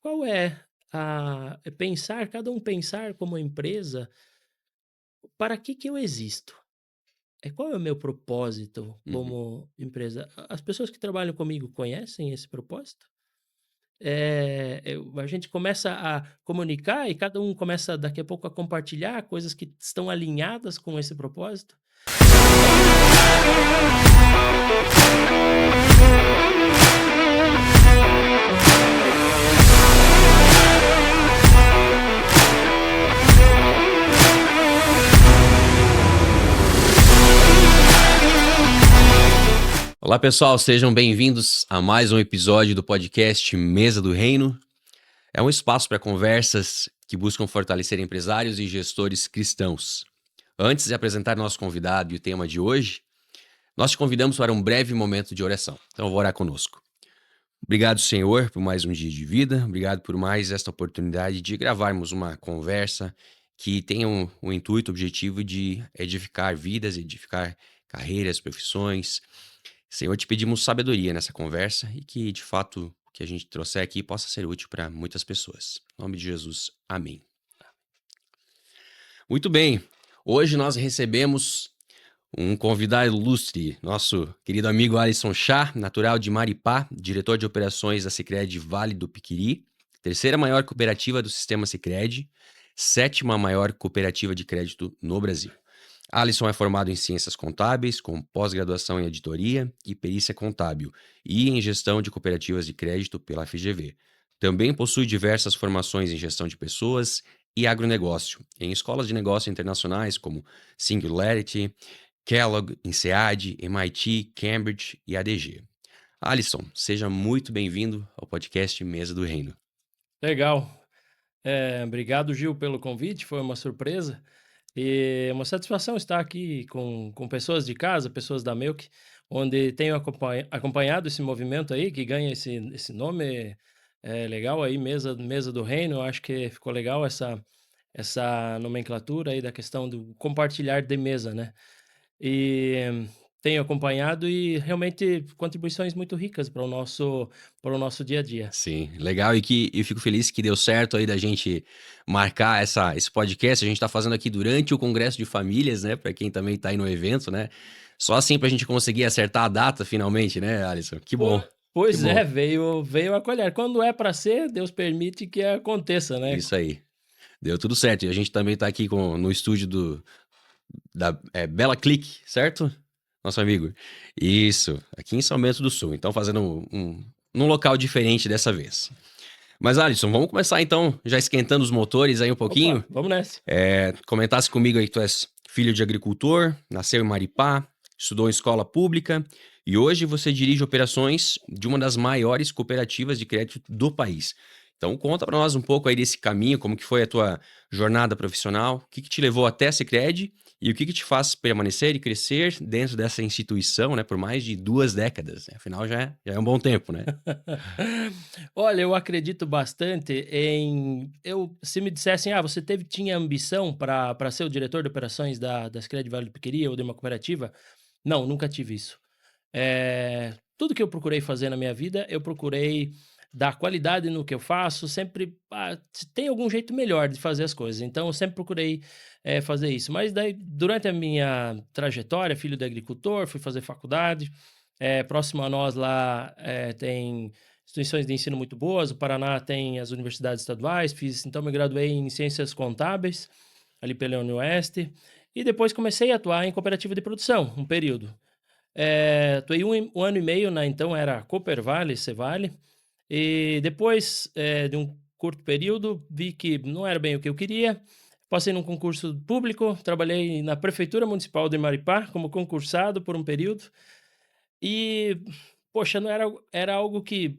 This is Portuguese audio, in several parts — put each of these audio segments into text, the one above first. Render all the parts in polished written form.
qual é pensar, cada um pensar como empresa, para que eu existo? Qual é o meu propósito Uhum. como empresa? As pessoas que trabalham comigo conhecem esse propósito? A gente começa a comunicar e cada um começa daqui a pouco a compartilhar coisas que estão alinhadas com esse propósito? Olá, pessoal, sejam bem-vindos a mais um episódio do podcast Mesa do Reino. É um espaço para conversas que buscam fortalecer empresários e gestores cristãos. Antes de apresentar nosso convidado e o tema de hoje, nós te convidamos para um breve momento de oração. Então, vou orar conosco. Obrigado, Senhor, por mais um dia de vida. Obrigado por mais esta oportunidade de gravarmos uma conversa que tenha o intuito, objetivo de edificar vidas, edificar carreiras, profissões. Senhor, te pedimos sabedoria nessa conversa e que, de fato, o que a gente trouxer aqui possa ser útil para muitas pessoas. Em nome de Jesus, amém. Muito bem, hoje nós recebemos um convidado ilustre, nosso querido amigo Alisson Chá, natural de Maripá, diretor de operações da Sicredi Vale do Piquiri, terceira maior cooperativa do sistema Sicredi, sétima maior cooperativa de crédito no Brasil. Alisson é formado em Ciências Contábeis, com pós-graduação em Auditoria e Perícia Contábil, e em Gestão de Cooperativas de Crédito pela FGV. Também possui diversas formações em Gestão de Pessoas e Agronegócio, em escolas de negócio internacionais como Singularity, Kellogg, INSEAD, MIT, Cambridge e ADG. Alisson, seja muito bem-vindo ao podcast Mesa do Reino. Legal. Obrigado, Gil, pelo convite, foi uma surpresa. E é uma satisfação estar aqui com pessoas de casa, pessoas da Milk, onde tenho acompanhado esse movimento aí, que ganha esse nome legal aí, Mesa do Reino. Eu acho que ficou legal essa nomenclatura aí da questão do compartilhar de mesa, né? E tenho acompanhado e realmente contribuições muito ricas para o nosso dia a dia. Sim, legal. E que eu fico feliz que deu certo aí da gente marcar esse podcast. A gente tá fazendo aqui durante o Congresso de Famílias, né? Para quem também tá aí no evento, né? Só assim pra gente conseguir acertar a data finalmente, né, Alisson? Que Po bom, que pois bom. é, veio a colher. Quando é para ser, Deus permite que aconteça, né. Isso aí. Deu tudo certo. E a gente também tá aqui no estúdio da Bela Click, certo? Nosso amigo. Isso, aqui em São Bento do Sul. Então, fazendo num local diferente dessa vez. Mas, Alisson, vamos começar então, já esquentando os motores aí um pouquinho. Opa, vamos nessa. Comentasse comigo aí que tu és filho de agricultor, nasceu em Maripá, estudou em escola pública e hoje você dirige operações de uma das maiores cooperativas de crédito do país. Então conta para nós um pouco aí desse caminho, como que foi a tua jornada profissional, o que que te levou até a Sicredi e o que que te faz permanecer e crescer dentro dessa instituição, né, por mais de 2 décadas, né? Afinal já é um bom tempo, né? Olha, eu acredito bastante se me dissessem: "Ah, você tinha ambição para ser o diretor de operações da Sicredi Vale do Piqueri ou de uma cooperativa?" Não, nunca tive isso. Tudo que eu procurei fazer na minha vida, eu procurei dar qualidade no que eu faço, sempre, se tem algum jeito melhor de fazer as coisas, então eu sempre procurei, fazer isso. Mas daí, durante a minha trajetória, filho de agricultor, fui fazer faculdade, próximo a nós lá, tem instituições de ensino muito boas, o Paraná tem as universidades estaduais, então me graduei em Ciências Contábeis, ali pela Unioeste, e depois comecei a atuar em cooperativa de produção, um período. Atuei um ano e meio na então era Coopervale, Cevale, e depois, de um curto período, vi que não era bem o que eu queria, passei num concurso público, trabalhei na prefeitura municipal de Maripá como concursado por um período, e, poxa, não era algo que,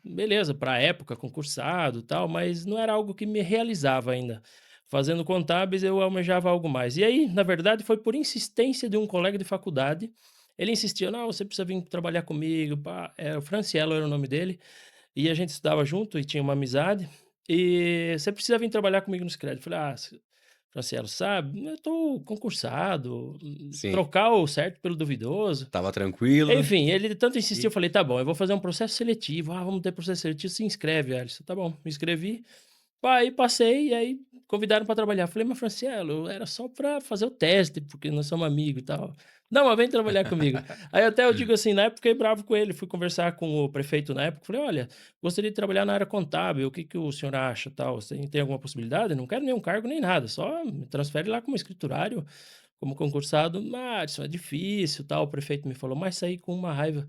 beleza, para a época, concursado, e tal, mas não era algo que me realizava ainda. Fazendo contábeis, eu almejava algo mais. E aí, na verdade, foi por insistência de um colega de faculdade, ele insistia: "Não, você precisa vir trabalhar comigo, pá", o Francielo era o nome dele, e a gente estudava junto e tinha uma amizade, e: "Você precisa vir trabalhar comigo no Sicredi". Eu falei: Francielo, sabe, eu tô concursado, Sim. trocar o certo pelo duvidoso. Tava tranquilo. Enfim, ele tanto insistiu, E eu falei: "Tá bom, eu vou fazer um processo seletivo". "Ah, vamos ter processo seletivo, se inscreve, Alisson". "Tá bom", me inscrevi. Aí passei, e aí convidaram para trabalhar. Falei: "Mas Francielo, era só para fazer o teste, porque nós somos amigos e tal". "Não, mas vem trabalhar comigo". Aí até eu digo assim, na época fiquei bravo com ele, fui conversar com o prefeito na época, falei: "Olha, gostaria de trabalhar na área contábil, o que que o senhor acha, tal? Você tem alguma possibilidade? Não quero nenhum cargo nem nada, só me transfere lá como escriturário, como concursado". "Madison, é difícil, tal". O prefeito me falou, mas saí com uma raiva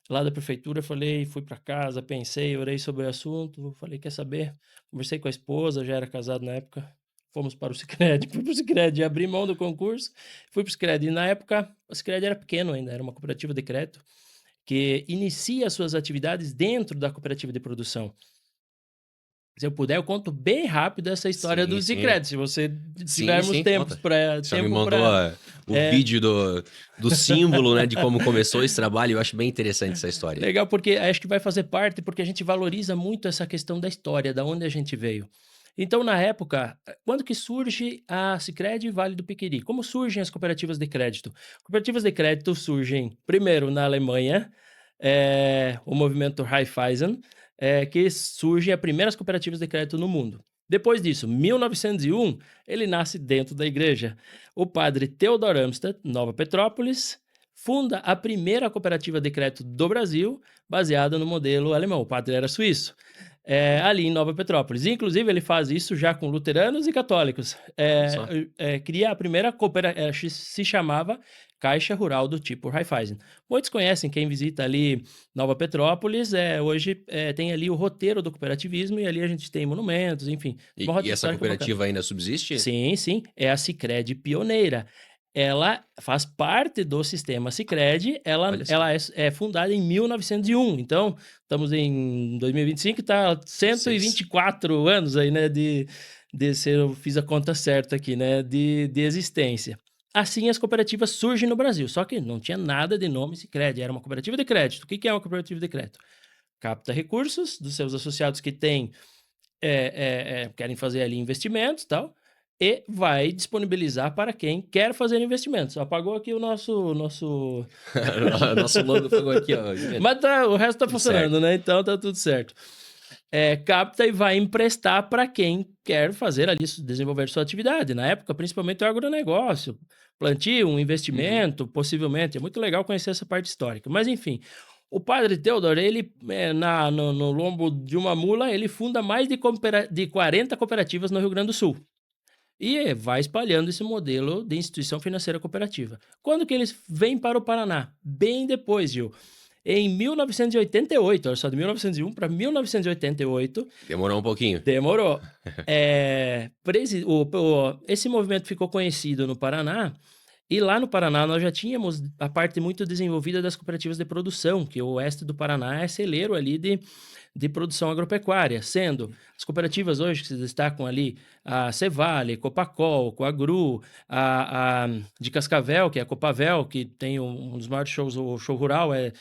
lá da prefeitura. Falei, fui para casa, pensei, orei sobre o assunto, falei: "Quer saber?". Conversei com a esposa, já era casado na época, fomos para o Sicredi, fui para o Sicredi, abri mão do concurso, fui para o Sicredi. E na época, o Sicredi era pequeno ainda, era uma cooperativa de crédito, que inicia as suas atividades dentro da cooperativa de produção. Se eu puder, eu conto bem rápido essa história do sim, sim. Sicredi, se você Sim, tivermos sim, conta. Você já me tempo mandou para o vídeo do símbolo, né, de como começou esse trabalho, eu acho bem interessante essa história. legal, porque acho que vai fazer parte, porque a gente valoriza muito essa questão da história, da onde a gente veio. Então, na época, quando que surge a Sicredi Vale do Piqueri? Como surgem as cooperativas de crédito? Cooperativas de crédito surgem primeiro na Alemanha, o movimento Raiffeisen, que surgem as primeiras cooperativas de crédito no mundo. Depois disso, 1901, ele nasce dentro da igreja. O padre Theodor Amsterdam, Nova Petrópolis, funda a primeira cooperativa de crédito do Brasil, baseada no modelo alemão. O padre era suíço. Ali em Nova Petrópolis. Inclusive, ele faz isso já com luteranos e católicos. Olha só. Cria a primeira cooperativa, se chamava Caixa Rural do tipo Raiffeisen. Muitos conhecem, quem visita ali Nova Petrópolis, hoje tem ali o roteiro do cooperativismo, e ali a gente tem monumentos, enfim, uma E rota essa histórica bacana. cooperativa ainda subsiste? Sim, sim, é a Sicredi pioneira. Ela faz parte do sistema Sicredi, Olha só. ela é fundada em 1901, então estamos em 2025, está cento e vinte 6. e quatro anos aí, né, se eu fiz a conta certa aqui, né, de existência. Assim as cooperativas surgem no Brasil, só que não tinha nada de nome Sicredi, era uma cooperativa de crédito. O que que é uma cooperativa de crédito? Capta recursos dos seus associados que têm querem fazer ali investimentos, tal, e vai disponibilizar para quem quer fazer investimentos. Apagou aqui o nosso Nosso logo ficou aqui, ó, mas tá, o resto tá tudo certo. funcionando, né, então tá tudo certo. Capta e vai emprestar para quem quer fazer ali, desenvolver sua atividade. Na época, principalmente o agronegócio, plantio, um Uhum. investimento, possivelmente. É muito legal conhecer essa parte histórica. Mas enfim, o padre Theodor, ele, no lombo de uma mula, ele funda mais de 40 cooperativas no Rio Grande do Sul. E vai espalhando esse modelo de instituição financeira cooperativa. Quando que eles vêm para o Paraná? Bem depois, Gil. Em 1988, olha só, de 1901 para 1988, Demorou um pouquinho. demorou. Esse movimento ficou conhecido no Paraná, e lá no Paraná nós já tínhamos a parte muito desenvolvida das cooperativas de produção, que o oeste do Paraná é celeiro ali de produção agropecuária, sendo as cooperativas hoje que se destacam ali, a Cevale, Copacol, Coagru, a de Cascavel, que é a Copavel, que tem um dos maiores shows, o show rural é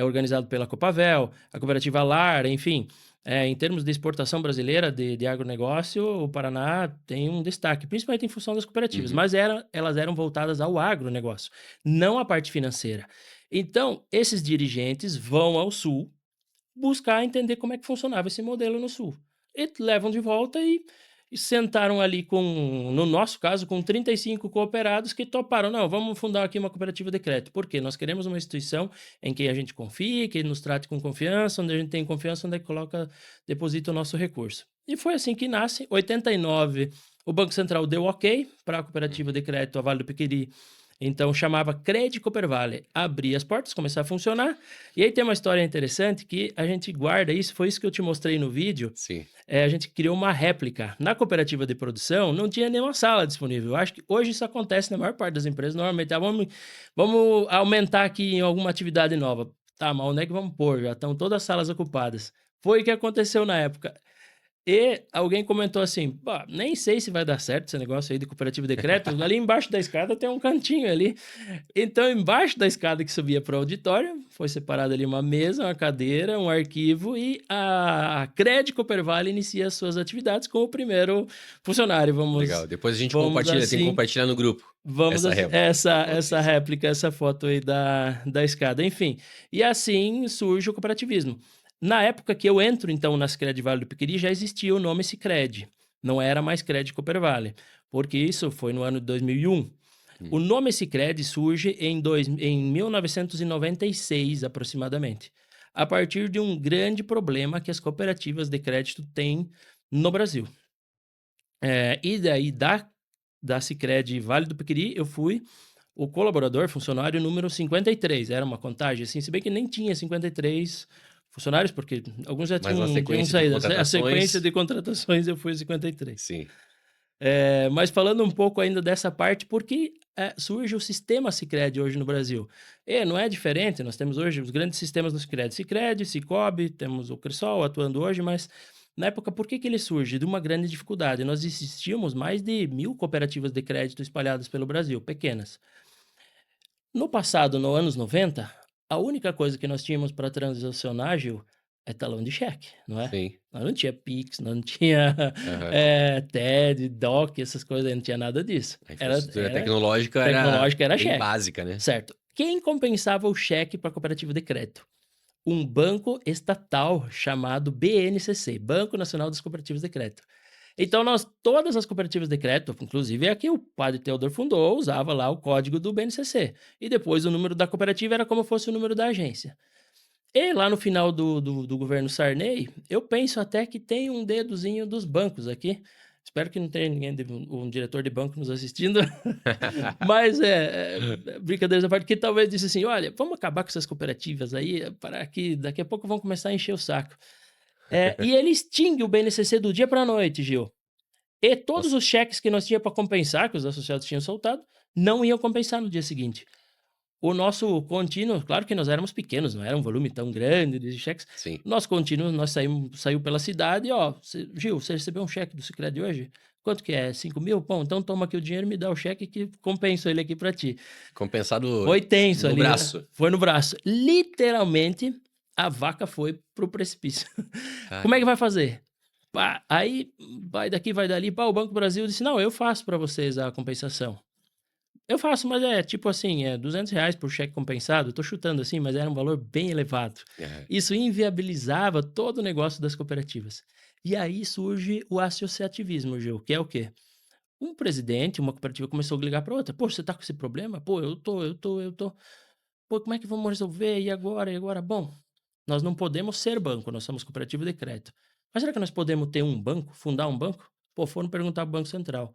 organizado pela Copavel, a cooperativa Lar, enfim. Em termos de exportação brasileira de agronegócio, o Paraná tem um destaque, principalmente em função das cooperativas, Uhum. mas elas eram voltadas ao agronegócio, não à parte financeira. Então, esses dirigentes vão ao sul buscar entender como é que funcionava esse modelo no sul. E levam de volta e sentaram ali no nosso caso, com 35 cooperados que toparam: "Não, vamos fundar aqui uma cooperativa de crédito. Por quê? Nós queremos uma instituição em que a gente confie, que nos trate com confiança, onde a gente tem confiança, onde é que deposita o nosso recurso". E foi assim que nasce. 89, o Banco Central deu ok para a cooperativa Uhum. de crédito, a Vale do Piqueri, então chamava Credit Coopervale, abrir as portas, começar a funcionar. E aí tem uma história interessante que a gente guarda isso, foi isso que eu te mostrei no vídeo. Sim. A gente criou uma réplica. Na cooperativa de produção, não tinha nenhuma sala disponível. Eu acho que hoje isso acontece na maior parte das empresas, normalmente. Vamos aumentar aqui em alguma atividade nova. Tá, mas onde é que vamos pôr? Já estão todas as salas ocupadas. Foi o que aconteceu na época. E alguém comentou assim: "Bah, nem sei se vai dar certo esse negócio aí de cooperativo de crédito, ali embaixo da escada tem um cantinho ali". Então, embaixo da escada que subia para o auditório, foi separada ali uma mesa, uma cadeira, um arquivo e a Crédito Coopervale inicia as suas atividades com o primeiro funcionário, Legal. Depois a gente vamos compartilha, tem que assim compartilhar no grupo vamos essa assim réplica. essa réplica, essa foto aí da escada, enfim. E assim surge o cooperativismo. Na época que eu entro então na Sicredi Vale do Piqueri, já existia o nome Sicredi, não era mais Crédito Coopervale, porque isso foi no ano de 2001. O Hum, nome Sicredi surge em 1996, aproximadamente, a partir de um grande problema que as cooperativas de crédito têm no Brasil. E daí da Sicredi Vale do Piqueri, eu fui o colaborador, funcionário número 53. Era uma contagem, assim, se bem que nem tinha 53 funcionários, porque alguns já mas na tinham sequência de saído. A sequência contratações de contratações eu fui 53. sim, Mas falando um pouco ainda dessa parte, por que surge o sistema Sicredi hoje no Brasil? Não é diferente, nós temos hoje os grandes sistemas no Sicredi. Sicredi, Cicobi, temos o Cresol atuando hoje, mas na época, por que que ele surge? De uma grande dificuldade. Nós existíamos mais de 1.000 cooperativas de crédito espalhadas pelo Brasil, pequenas. No passado, no anos 90, a única coisa que nós tínhamos para transacionar, Gil, é talão de cheque, não é? sim. Nós não tinha Pix, nós não tinha, Aham. TED, DOC, essas coisas aí, não tinha nada disso. A Era infraestrutura era tecnológica era tecnológica, era bem cheque, básica, né. certo. Quem compensava o cheque para a cooperativa de crédito? Um banco estatal chamado BNCC, Banco Nacional das Cooperativas de Crédito. Então nós todas as cooperativas de crédito, inclusive a que o padre Teodor fundou, usava lá o código do BNCC. E depois o número da cooperativa era como fosse o número da agência. E lá no final do governo Sarney, eu penso até que tem um dedozinho dos bancos aqui. Espero que não tenha ninguém um diretor de banco nos assistindo, mas brincadeiras à parte, que talvez disse assim: "Olha, vamos acabar com essas cooperativas aí, para que daqui a pouco vão começar a encher o saco". E ele extingue o BNCC do dia para a noite, Gil. E todos Nossa, os cheques que nós tinha para compensar, que os associados tinham soltado, não iam compensar no dia seguinte. O nosso contínuo, claro que nós éramos pequenos, não era um volume tão grande de cheques. sim. Nosso contínuo, nós saiu pela cidade, ó, Gil, você recebeu um cheque do Sicredi hoje? Quanto que é? 5.000? Bom, então toma aqui o dinheiro e me dá o cheque que compenso ele aqui para ti. Compensado Foi tenso no ali, né? braço. Foi no braço. Literalmente, a vaca foi pro precipício. Como é que Caramba. vai fazer? Pá, aí vai daqui, vai dali. Pá, o Banco do Brasil disse: "Não, eu faço para vocês a compensação". Eu faço, mas é tipo assim, é R$ 200 por cheque compensado, eu tô chutando assim, mas era um valor bem elevado. É, Isso inviabilizava todo o negócio das cooperativas. E aí surge o associativismo, Gil, que é o quê? Um presidente, uma cooperativa começou a ligar para outra: "Pô, você tá com esse problema? Pô, eu tô. Pô, como é que vamos resolver? E agora? E agora?". Bom, nós não podemos ser banco, nós somos cooperativa de crédito. Mas será que nós podemos ter um banco, fundar um banco? Pô, foram perguntar para o Banco Central: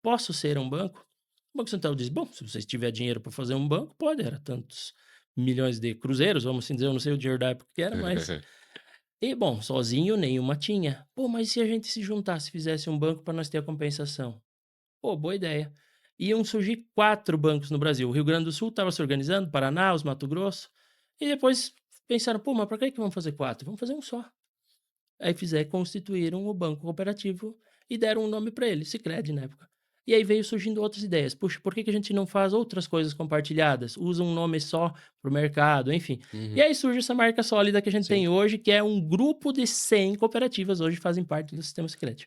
"Posso ser um banco?". O Banco Central diz: "Bom, se vocês tiver dinheiro para fazer um banco, pode". Era tantos milhões de cruzeiros, vamos assim dizer, eu não sei o dinheiro da época que era, mas bom, sozinho nenhuma tinha. "Pô, mas e se a gente se juntasse, fizesse um banco para nós ter a compensação?". Pô, boa ideia. Iam surgir 4 bancos no Brasil. O Rio Grande do Sul estava se organizando, Paraná, os Mato Grosso, e depois pensaram: "Pô, mas para que vamos fazer 4? Vamos fazer um só". Aí constituíram o banco cooperativo e deram um nome para ele, Sicredi na época. E aí veio surgindo outras ideias. Puxa, por que que a gente não faz outras coisas compartilhadas? Usa um nome só para o mercado, enfim. E uhum, aí surge essa marca sólida que a gente sim, tem hoje, que é um grupo de 100 cooperativas hoje fazem parte do sistema Sicredi.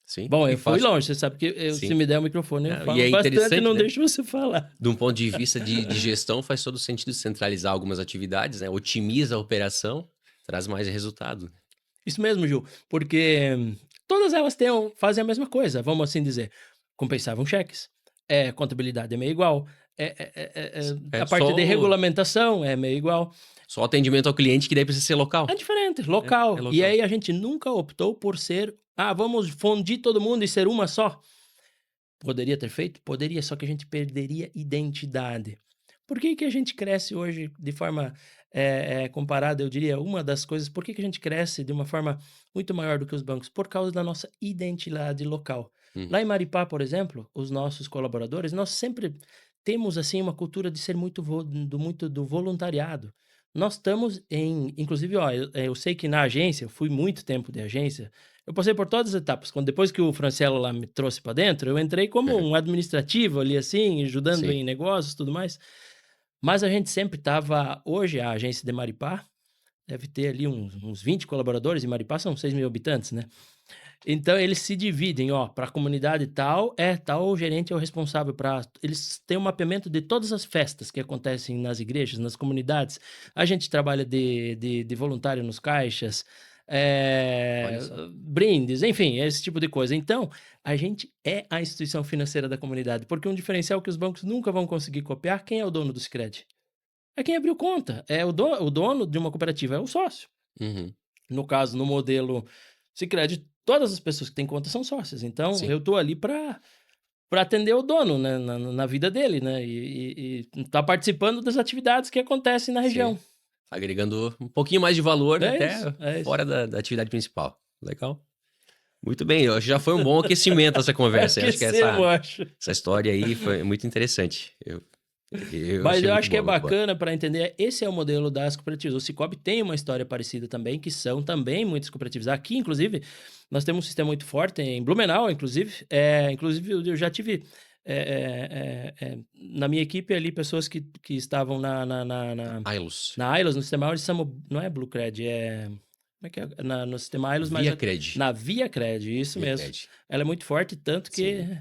sim. Bom, E eu fui fácil longe, você sabe que se sim. me der o microfone eu Não, e falo é bastante e interessante, não né, deixo você falar. de um ponto de vista de gestão, faz todo sentido centralizar algumas atividades, né, otimiza a operação, traz mais resultado. Isso mesmo, Gil, porque todas elas fazem a mesma coisa, vamos assim dizer. Compensavam cheques, contabilidade é meio igual, É a parte de só regulamentação é meio igual. só atendimento ao cliente que daí precisa ser É local. diferente, É local. E local. aí a gente nunca optou por ser: "Ah, vamos fundir todo mundo e ser uma só". Poderia ter feito? Poderia, só que a gente perderia identidade. Por que que a gente cresce hoje de forma, comparada, eu diria, uma das coisas por que que a gente cresce de uma forma muito maior do que os bancos? Por causa da nossa identidade local. Hum, Lá em Maripá, por exemplo, os nossos colaboradores, nós sempre temos, assim, uma cultura de ser muito do voluntariado. Nós estamos inclusive, ó, eu sei que na agência, eu fui muito tempo de agência, eu passei por todas as etapas, depois que o Francielo lá me trouxe para dentro, eu entrei como Aham. um administrativo ali, assim, ajudando Sim. em negócios, tudo mais, mas a gente sempre estava hoje a agência de Maripá deve ter ali uns 20 colaboradores, em Maripá são 6.000 habitantes, né. Então eles se dividem, ó, para a comunidade tal, tal gerente é o responsável para eles têm um mapeamento de todas as festas que acontecem nas igrejas, nas comunidades. A gente trabalha de voluntário nos caixas, Olha só. brindes, enfim, esse tipo de coisa. Então, a gente é a instituição financeira da comunidade, porque um diferencial que os bancos nunca vão conseguir copiar, quem é o dono do Sicredi? É quem abriu conta, é o dono de uma cooperativa é o sócio. Uhum. No caso, no modelo Sicredi, todas as pessoas que têm conta são sócias, então Sim, eu tô ali para atender o dono, né, na vida dele, né, e tá participando das atividades que acontecem na sim. região. Agregando um pouquinho mais de valor É até isso, é isso. fora da atividade principal. Legal. Muito bem, eu acho que já foi um bom aquecimento essa conversa. Eu acho que Aquecemos, acho. essa história aí foi muito interessante. Eu Mas achei eu muito acho que é boa, muito boa. bacana para entender, esse é o modelo das cooperativas. O Cicobi tem uma história parecida também, que são também muitas cooperativas. Aqui, inclusive, nós temos um sistema muito forte em Blumenau, inclusive. Inclusive, eu já tive na minha equipe ali pessoas que estavam Ailus, na Ailos, no sistema Ailos, não é Bluecred, como é que é? No sistema Ailos, mas Via Cred, na ViaCred, isso Via mesmo. Cred. Ela é muito forte, tanto que Sim.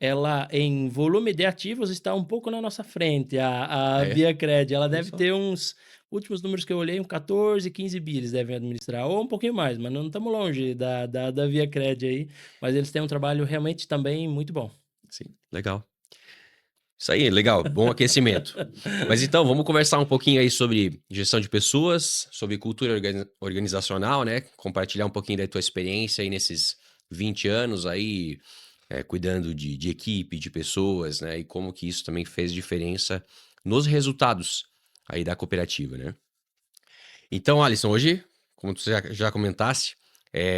ela, em volume de ativos, está um pouco na nossa frente, a Ah, é? ViaCred. Ela Olha deve só. ter uns últimos números que eu olhei, 14, 15 bi eles devem administrar, ou um pouquinho mais, mas não estamos longe da ViaCred aí, mas eles têm um trabalho realmente também muito bom. Sim, legal. Isso aí, legal, bom aquecimento. Mas então, vamos conversar um pouquinho aí sobre gestão de pessoas, sobre cultura organizacional, né? Compartilhar um pouquinho da tua experiência aí nesses 20 anos aí, cuidando de equipe, de pessoas, né? E como que isso também fez diferença nos resultados aí da cooperativa, né? Então, Alisson, hoje, como tu já comentaste,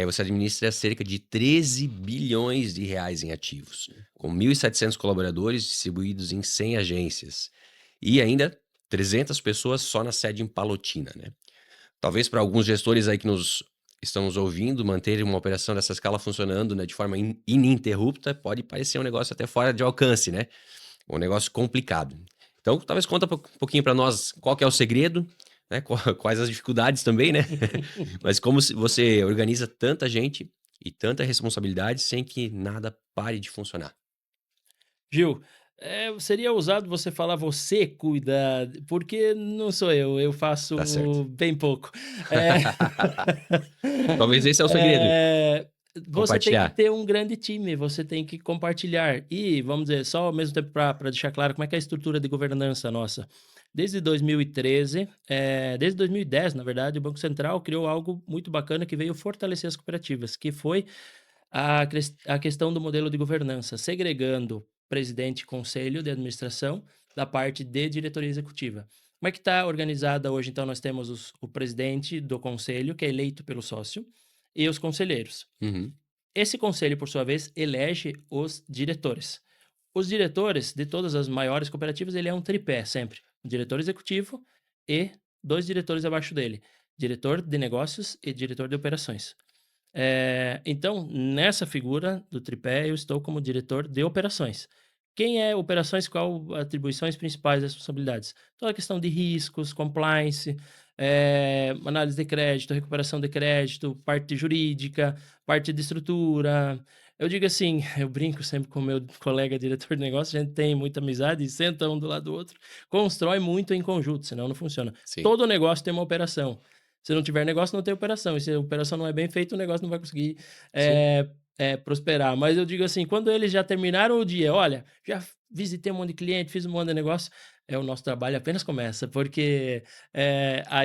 você administra cerca de 13 bilhões de reais em ativos, com 1.700 colaboradores distribuídos em 100 agências e ainda 300 pessoas só na sede em Palotina, né? Talvez para alguns gestores aí que nos estão nos ouvindo, manter uma operação dessa escala funcionando, né, de forma ininterrupta pode parecer um negócio até fora de alcance, né? Um negócio complicado. Então, talvez conta um pouquinho para nós qual que é o segredo, né? Quais as dificuldades também, né? Mas como você organiza tanta gente e tanta responsabilidade sem que nada pare de funcionar. Gil, seria ousado você falar: "Você cuida", porque não sou eu Tá certo. faço bem pouco. Eh, Talvez esse é o segredo, eh, Você tem que compartilhar. ter um grande time, você tem que compartilhar. E, vamos dizer, só ao mesmo tempo para deixar claro como é que é a estrutura de governança nossa. Desde 2013, desde 2010, na verdade, o Banco Central criou algo muito bacana que veio fortalecer as cooperativas, que foi a questão do modelo de governança, segregando presidente e conselho de administração da parte de diretoria executiva. Como é que está organizada hoje? Então, nós temos o presidente do conselho, que é eleito pelo sócio, e os conselheiros. Uhum, Esse conselho, por sua vez, elege os diretores. Os diretores de todas as maiores cooperativas, ele é um tripé sempre. O diretor executivo e dois diretores abaixo dele. Diretor de negócios e diretor de operações. Então, nessa figura do tripé, eu estou como diretor de operações. Quem é operações, qual atribuições principais e responsabilidades? Toda a questão de riscos, compliance, análise de crédito, recuperação de crédito, parte jurídica, parte de estrutura. Eu digo assim, eu brinco sempre com o meu colega diretor de negócio, a gente tem muita amizade, senta um do lado do outro, constrói muito em conjunto, senão não funciona. sim, Todo negócio tem uma operação. Se não tiver negócio, não tem operação. E se a operação não é bem feita, o negócio não vai conseguir, sim. prosperar. Mas eu digo assim, quando eles já terminaram o dia: "Olha, já visitei um monte de cliente, fiz um monte de negócio", o nosso trabalho apenas começa, porque,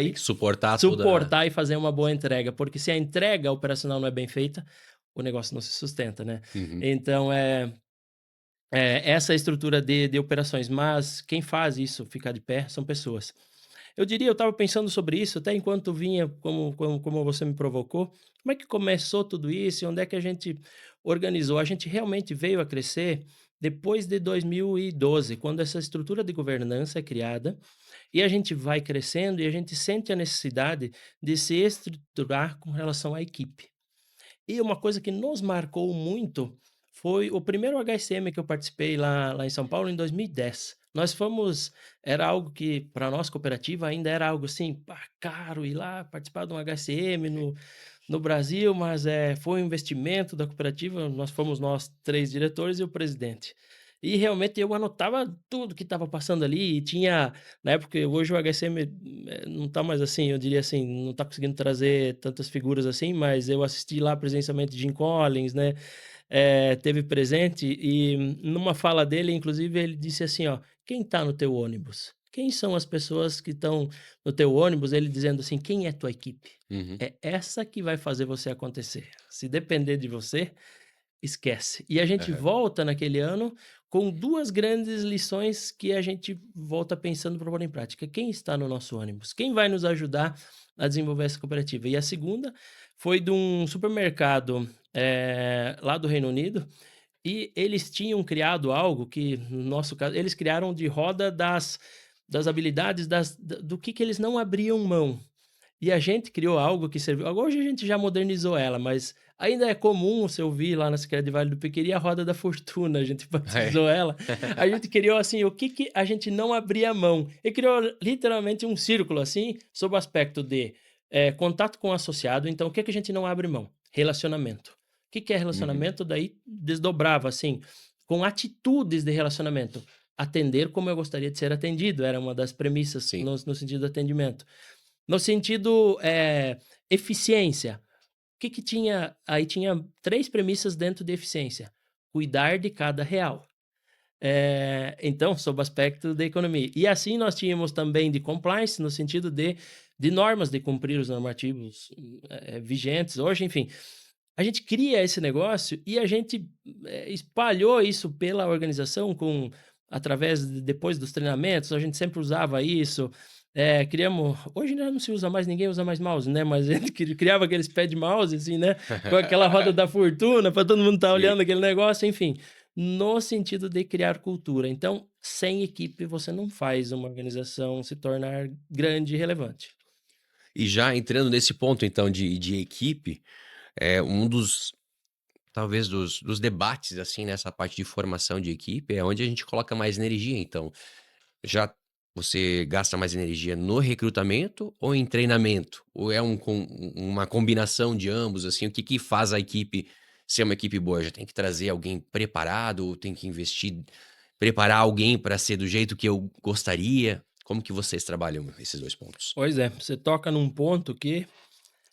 Tem aí que suportar toda. suportar e fazer uma boa entrega, porque se a entrega operacional não é bem feita, o negócio não se sustenta, né. Uhum, Então, essa é a estrutura de operações, mas quem faz isso ficar de pé são pessoas. Eu diria, eu estava pensando sobre isso até enquanto vinha, como você me provocou, como é que começou tudo isso e onde é que a gente organizou? A gente realmente veio a crescer depois de 2012, quando essa estrutura de governança é criada, e a gente vai crescendo e a gente sente a necessidade de se estruturar com relação à equipe. E uma coisa que nos marcou muito foi o primeiro HSM que eu participei lá em São Paulo em 2010. Nós fomos era algo que para nós cooperativa ainda era algo assim, pá, caro ir lá participar de um HSM no Brasil, mas, foi um investimento da cooperativa, nós fomos nós 3 diretores e o presidente. E realmente eu anotava tudo que estava passando ali e tinha na época hoje o HSM, não está mais assim, eu diria assim, não está conseguindo trazer tantas figuras assim, mas eu assisti lá presencialmente Jim Collins, né, teve presente e numa fala dele, inclusive, ele disse assim, ó: "Quem está no teu ônibus? Quem são as pessoas que estão no teu ônibus?" Ele dizendo assim: "Quem é tua equipe? Uhum. É essa que vai fazer você acontecer. Se depender de você, esquece." E a gente Aham. volta naquele ano com 2 grandes lições que a gente volta pensando para pôr em prática. Quem está no nosso ônibus? Quem vai nos ajudar a desenvolver essa cooperativa? E a segunda foi de um supermercado, lá do Reino Unido, e eles tinham criado algo que, no nosso caso, eles criaram de roda das habilidades do que eles não abriam mão. E a gente criou algo que serviu hoje a gente já modernizou ela, mas ainda é comum você ouvir lá na Sicredi Vale do Piqueri a roda da fortuna, a gente É. batizou ela. A gente criou, assim, o que a gente não abria mão, e criou literalmente um círculo, assim, sob o aspecto de, contato com o associado, então o que que a gente não abre mão? Relacionamento. O que que é Uhum. relacionamento? Daí desdobrava, assim, com atitudes de relacionamento. Atender como eu gostaria de ser atendido, era uma das premissas Sim. no sentido do atendimento. No sentido, eficiência, o que que tinha aí tinha 3 premissas dentro de eficiência: cuidar de cada real. Então, sob o aspecto da economia. E assim nós tínhamos também de compliance, no sentido de normas, de cumprir os normativos, vigentes. Hoje, enfim, a gente cria esse negócio e a gente, espalhou isso pela organização com através depois dos treinamentos, a gente sempre usava isso, criamos hoje já não se usa mais, ninguém usa mais mouse, né, mas a gente criava aqueles pé de mouse, assim, né, com aquela roda da fortuna para todo mundo estar Sim. olhando aquele negócio, enfim, no sentido de criar cultura. Então, sem equipe você não faz uma organização se tornar grande e relevante. E já entrando nesse ponto então de equipe, é um dos talvez dos debates, assim, nessa parte de formação de equipe, é onde a gente coloca mais energia então. Já você gasta mais energia no recrutamento ou em treinamento? Ou é uma combinação de ambos, assim, o que que faz a equipe ser uma equipe boa? Já tem que trazer alguém preparado ou tem que investir preparar alguém para ser do jeito que eu gostaria? Como que vocês trabalham esses 2 pontos? Pois é, você toca num ponto que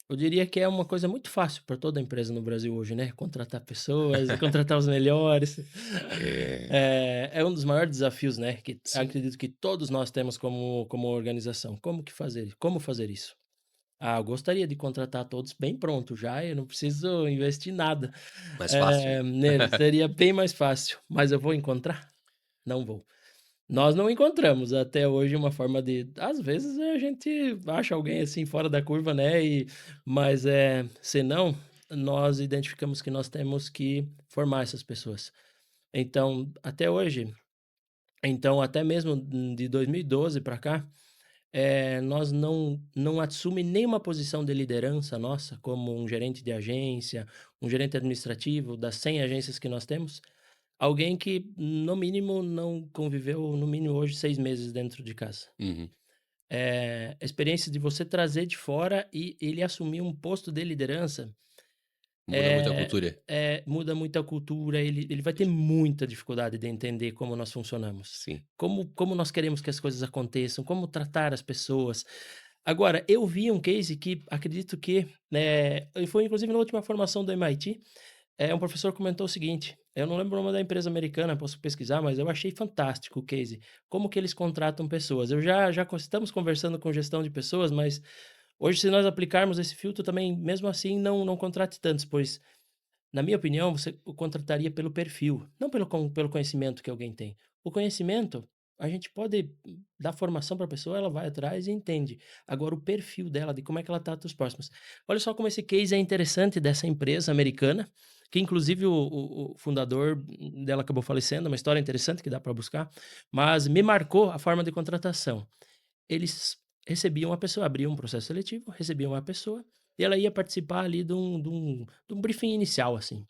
eu diria que é uma coisa muito fácil para toda empresa no Brasil hoje, né, contratar pessoas e contratar os melhores. É, É um dos maiores desafios, né, que sim. acredito que todos nós temos como organização. Como fazer isso? Ah, eu gostaria de contratar todos bem pronto já, eu não preciso investir nada, Mais fácil. neles, seria bem mais fácil, mas eu vou encontrar? Não vou. Nós não encontramos até hoje uma forma de às vezes a gente acha alguém, assim, fora da curva, né, mas, se não, nós identificamos que nós temos que formar essas pessoas. Então, até hoje até mesmo de 2012 para cá, nós não assume nenhuma posição de liderança nossa, como um gerente de agência, um gerente administrativo das 100 agências que nós temos, alguém que, no mínimo, não conviveu, no mínimo hoje, 6 meses dentro de casa. Uhum. A experiência de você trazer de fora e ele assumir um posto de liderança, Muda muito a cultura. muda muito a cultura, ele vai ter muita dificuldade de entender como nós funcionamos, Sim. como nós queremos que as coisas aconteçam, como tratar as pessoas. Agora, eu vi um case que acredito que, foi inclusive na última formação do MIT. Um professor comentou o seguinte, eu não lembro o nome da empresa americana, posso pesquisar, mas eu achei fantástico o case, como que eles contratam pessoas. Eu já estamos conversando com gestão de pessoas, mas hoje se nós aplicarmos esse filtro também, mesmo assim, não contrate tantos, pois, na minha opinião, você o contrataria pelo perfil, não pelo conhecimento que alguém tem. O conhecimento, a gente pode dar formação para a pessoa, ela vai atrás e entende. Agora o perfil dela, de como é que ela trata os próximos. Olha só como esse case é interessante dessa empresa americana, que inclusive o fundador dela acabou falecendo, é uma história interessante que dá para buscar, mas me marcou a forma de contratação. Eles recebiam uma pessoa, abriam um processo seletivo, recebiam uma pessoa, e ela ia participar ali de um briefing inicial, assim,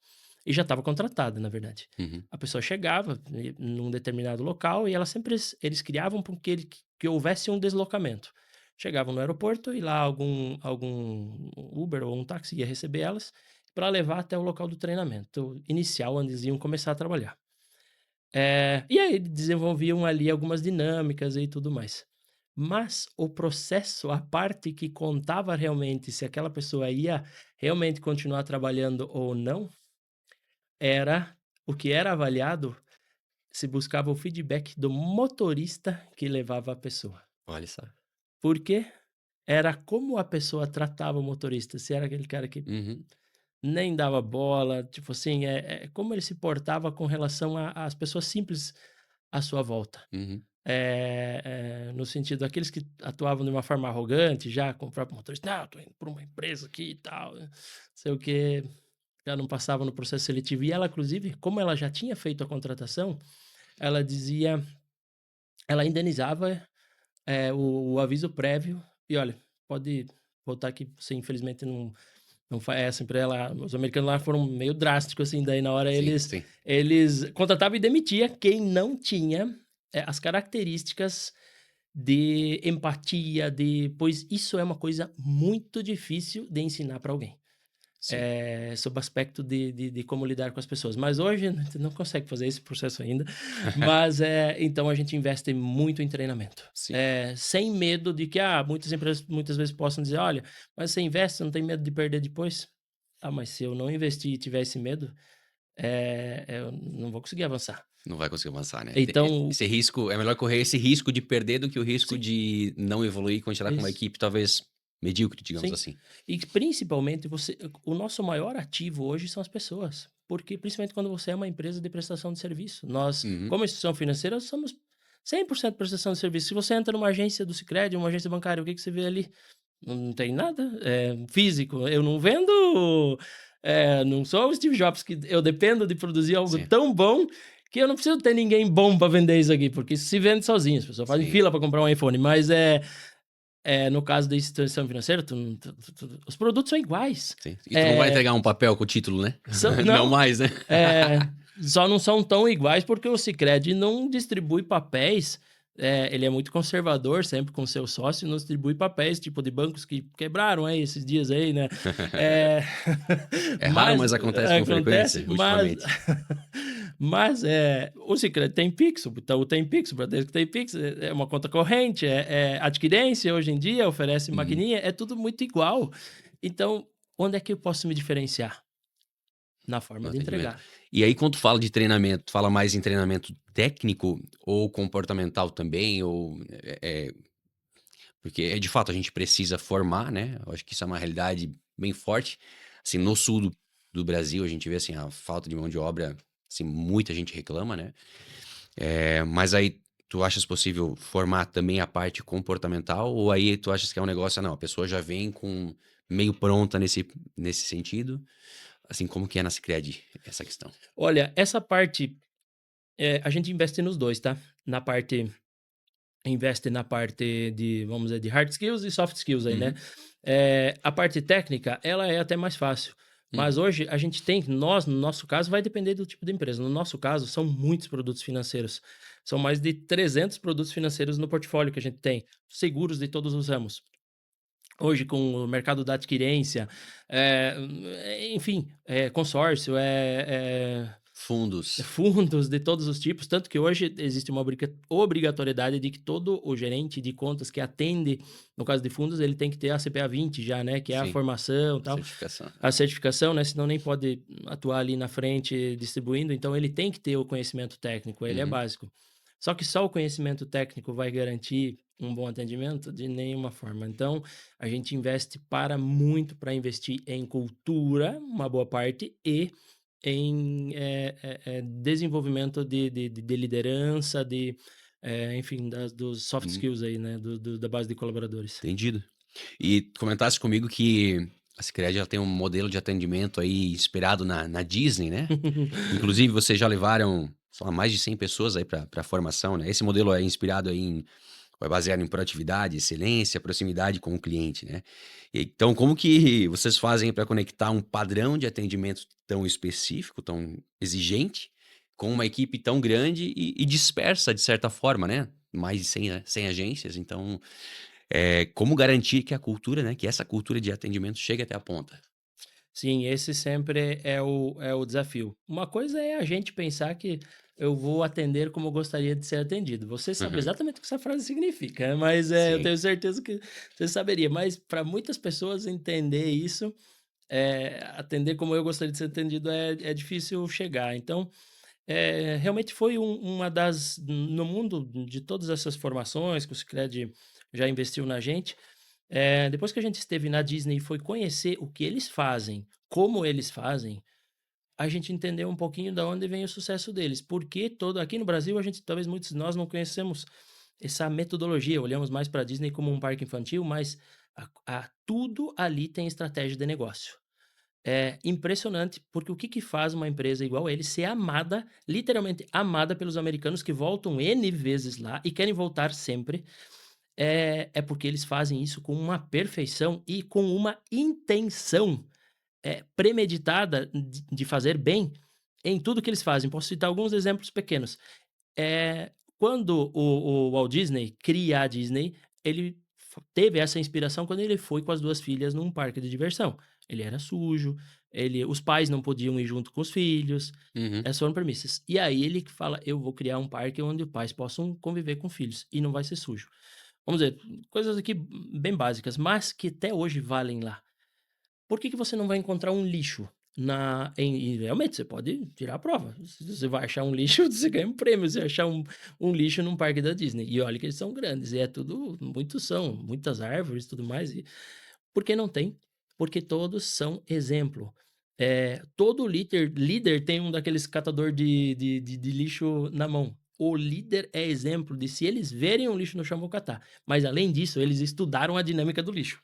e já estava contratada, na verdade. Uhum. A pessoa chegava num determinado local e ela sempre eles criavam para que houvesse um deslocamento. Chegavam no aeroporto e lá algum Uber ou um táxi ia receber elas para levar até o local do treinamento inicial, onde eles iam começar a trabalhar. E aí desenvolviam ali algumas dinâmicas e tudo mais. Mas o processo, a parte que contava realmente se aquela pessoa ia realmente continuar trabalhando ou não, era o que era avaliado, se buscava o feedback do motorista que levava a pessoa. Olha só. Por quê? Era como a pessoa tratava o motorista, se era aquele cara que Uhum, nem dava bola, tipo assim, como ele se portava com relação às pessoas simples à sua volta. uhum. No sentido daqueles que atuavam de uma forma arrogante, já com o próprio motorista: "Não, tô indo para uma empresa aqui e tal, não sei o quê", já não passava no processo seletivo. E ela, inclusive, como ela já tinha feito a contratação, ela dizia ela indenizava, o aviso prévio e: "Olha, pode voltar que você infelizmente não faz essa para ela". Os americanos lá foram meio drásticos, assim, daí na hora Sim, eles sim. eles contratavam e demitia quem não tinha, as características de empatia, pois isso é uma coisa muito difícil de ensinar para alguém, Sim, sob o aspecto de como lidar com as pessoas. Mas hoje a gente não consegue fazer esse processo ainda, mas, então a gente investe muito em treinamento. sim. Sem medo de que, muitas empresas muitas vezes possam dizer: "Olha, mas você investe, você não tem medo de perder depois?". Mas se eu não investir e tiver esse medo, eu não vou conseguir avançar. Não vai conseguir avançar, né. Então Esse risco é melhor correr esse risco de perder do que o risco sim, de não evoluir e continuar com uma isso. equipe talvez medíocre, digamos Sim. assim. E que principalmente o nosso maior ativo hoje são as pessoas, porque principalmente quando você é uma empresa de prestação de serviço. Nós, Uhum. como instituição financeira, somos 100% prestação de serviço. Se você entra numa agência do Sicredi, uma agência bancária, o que que você vê ali? Não tem nada, físico. Eu não vendo, não sou o Steve Jobs que eu dependo de produzir algo Sim, tão bom que eu não preciso ter ninguém bom para vender isso aqui, porque isso se vende sozinho, as pessoas fazem sim, fila para comprar um iPhone, mas no caso da instituição financeira, os produtos são iguais. sim. E tu não vai Eh, entregar um papel com o título, né? Não não, mais, né? eh, só não são tão iguais porque o Sicredi não distribui papéis, ele é muito conservador sempre com seu sócio, não distribui papéis, tipo, de bancos que quebraram aí esses dias aí, né. Eh, É raro, mas mas acontece com frequência acontece, ultimamente. mas, o Sicredi tem Pix, o Itaú tem Pix, o Bradesco tem Pix, é uma conta corrente, adquirência hoje em dia, oferece Uhum. maquininha, é tudo muito igual. Então, onde é que eu posso me diferenciar? Na No forma de atendimento. entregar. E aí quando tu fala de treinamento, tu fala mais em treinamento técnico ou comportamental também ou, porque de fato a gente precisa formar, né, eu acho que isso é uma realidade bem forte, assim, no sul do Brasil a gente vê, assim, a falta de mão de obra, assim, muita gente reclama, né, mas aí tu achas possível formar também a parte comportamental ou aí tu achas que é um negócio, não, a pessoa já vem com meio pronta nesse sentido? Assim, como que é na Sicredi essa questão? Olha, essa parte, a gente investe nos 2, tá. Na parte investe na parte de, vamos dizer, de hard skills e soft skills aí, né. Uhum, A parte técnica, ela é até mais fácil, mas uhum. hoje a gente tem nós, no nosso caso, vai depender do tipo de empresa. No nosso caso, são muitos produtos financeiros. São mais de 300 produtos financeiros no portfólio que a gente tem, seguros de todos os ramos. Hoje com o mercado da adquirência, enfim, consórcio, Fundos. fundos de todos os tipos, tanto que hoje existe uma obrigatoriedade de que todo o gerente de contas que atende, no caso de fundos, ele tem que ter a CPA 20 já, né, que é a Sim, formação, a tal, certificação. a certificação, né, senão nem pode atuar ali na frente distribuindo, então ele tem que ter o conhecimento técnico, ele é Uhum, básico. Só que só o conhecimento técnico vai garantir um bom atendimento? De nenhuma forma. Então, a gente investe muito para investir em cultura, uma boa parte, e em, desenvolvimento de liderança, enfim, dos soft uhum, skills aí, né, da base de colaboradores. entendido. E tu comentasse comigo que A Sicredi ela tem um modelo de atendimento aí inspirado na Disney, né. Inclusive vocês já levaram, sei lá, mais de 100 pessoas aí pra formação, né. Esse modelo é inspirado aí é baseado em proatividade, excelência, proximidade com o cliente, né. Então como que vocês fazem para conectar um padrão de atendimento tão específico, tão exigente, com uma equipe tão grande e dispersa de certa forma, né. Mais de 100 agências, então, como garantir que a cultura, né, que essa cultura de atendimento chegue até a ponta? Sim, esse sempre é o desafio. Uma coisa é a gente pensar que eu vou atender como eu gostaria de ser atendido. Você sabe Aham. exatamente o que essa frase significa, mas, eu Sim. tenho certeza que você saberia. Mas para muitas pessoas entender isso, atender como eu gostaria de ser atendido é difícil chegar. Então, realmente foi uma das no mundo de todas essas formações que o Sicredi já investiu na gente, depois que a gente esteve na Disney e foi conhecer o que eles fazem, como eles fazem, a gente entendeu um pouquinho da onde vem o sucesso deles. Porque todo aqui no Brasil a gente talvez muitos de nós não conhecemos essa metodologia, olhamos mais para a Disney como um parque infantil, mas tudo ali tem estratégia de negócio. É impressionante, porque o que que faz uma empresa igual eles ser amada, literalmente amada pelos americanos que voltam N vezes lá e querem voltar sempre, é porque eles fazem isso com uma perfeição e com uma intenção, premeditada de fazer bem em tudo que eles fazem. Posso citar alguns exemplos pequenos. Quando o Walt Disney cria a Disney, ele teve essa inspiração quando ele foi com as 2 filhas num parque de diversão. Ele era sujo, os pais não podiam ir junto com os filhos, Uhum. essas foram premissas. E aí ele que fala: "Eu vou criar um parque onde os pais possam conviver com filhos e não vai ser sujo". Vamos dizer, coisas aqui bem básicas, mas que até hoje valem lá. Por que que você não vai encontrar um lixo e realmente você pode tirar a prova. Se você vai achar um lixo, você ganha um prêmio, se achar um lixo num parque da Disney. E olha que eles são grandes, e é tudo muitas árvores e tudo mais. Por que não tem? Porque todos são exemplo. Todo líder tem um daqueles catador de lixo na mão. O líder é exemplo de se eles verem um lixo no chão, vão catar. Mas além disso, eles estudaram a dinâmica do lixo.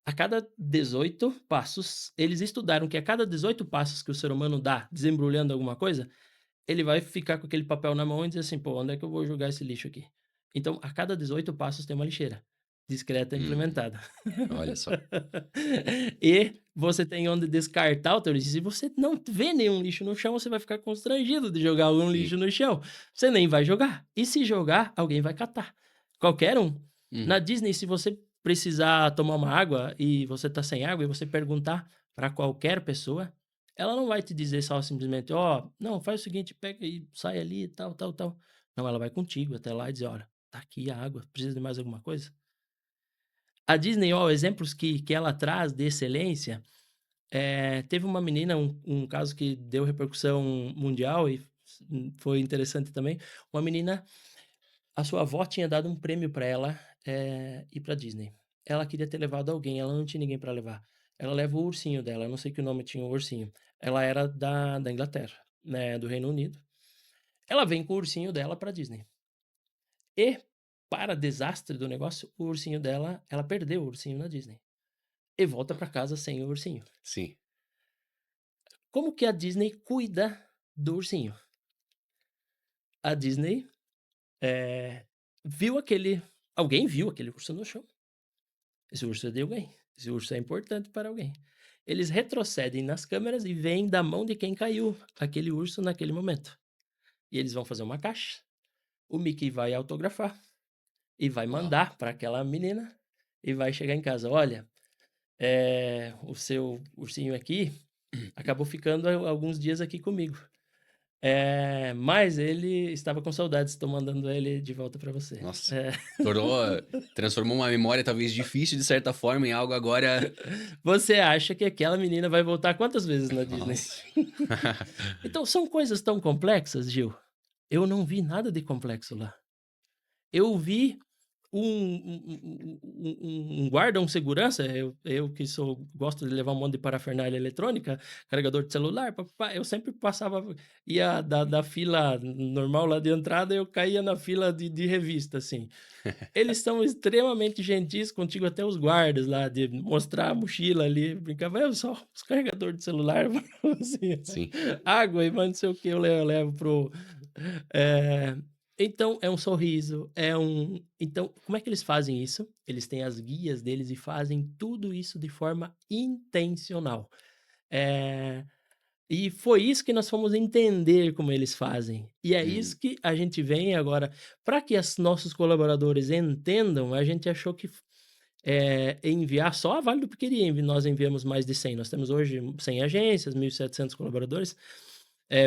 A cada 18 passos, eles estudaram que a cada 18 passos que o ser humano dá desembrulhando alguma coisa, ele vai ficar com aquele papel na mão e dizer assim: "Pô, onde é que eu vou jogar esse lixo aqui?". Então, a cada 18 passos tem uma lixeira, discreta Hum, implementada. olha só. E você tem onde descartar o teu lixo. Se você não vê nenhum lixo no chão, você vai ficar constrangido de jogar algum Sim. lixo no chão. Você nem vai jogar. E se jogar, alguém vai catar. Qualquer um. Na Uhum. Disney, se você precisar tomar uma água e você tá sem água e você perguntar para qualquer pessoa, ela não vai te dizer só simplesmente: "Ó, não, faz o seguinte, pega e sai ali e tal, tal, tal". Não, ela vai contigo até lá e dizer: "Olha, tá aqui a água, precisa de mais alguma coisa?". A Disney, ó, exemplos que ela traz de excelência, teve uma menina, um caso que deu repercussão mundial e foi interessante também. Uma menina, a sua avó tinha dado um prêmio para ela, ir pra Disney. Ela queria ter levado alguém, ela não tinha ninguém para levar. Ela leva o ursinho dela, eu não sei que nome tinha o ursinho. Ela era da Inglaterra, né, do Reino Unido. Ela vem com o ursinho dela pra Disney. E, para desastre do negócio, o ursinho dela, ela perdeu o ursinho na Disney. E volta pra casa sem o ursinho. Sim. Como que a Disney cuida do ursinho? A Disney, eh, viu aquele alguém viu aquele urso no chão. Esse urso é de alguém, esse urso é importante para alguém. Eles retrocedem nas câmeras e veem da mão de quem caiu aquele urso naquele momento. E eles vão fazer uma caixa, o Mickey vai autografar e vai Uau. mandar para aquela menina e vai chegar em casa: "Olha, o seu ursinho aqui acabou ficando alguns dias aqui comigo. Mas ele estava com saudades, estou mandando ele de volta para você". Nossa. Tornou transformou uma memória talvez difícil de certa forma em algo agora Você acha que aquela menina vai voltar quantas vezes na Disney? nossa. Então são coisas tão complexas, Gil. Eu não vi nada de complexo lá. Eu vi um guarda, um segurança, eu que gosto de levar um monte de parafernália eletrônica, carregador de celular, pá-pá-pá, eu sempre passava, ia da fila normal lá de entrada, eu caía na fila de revista, assim. Eles são extremamente gentis contigo, até os guardas lá, de mostrar a mochila ali, brincava: "É só os carregador de celular", assim, Sim. água e mais não sei o que, eu levo pro eh, então é um sorriso, então como é que eles fazem isso? Eles têm as guias deles e fazem tudo isso de forma intencional. Eh e foi isso que nós fomos entender como eles fazem. E é isso Uhum. que a gente vem agora para que os nossos colaboradores entendam, a gente achou que enviar só a Vale do Piqueri, nós enviamos mais de 100. Nós temos hoje 100 agências, 1.700 colaboradores.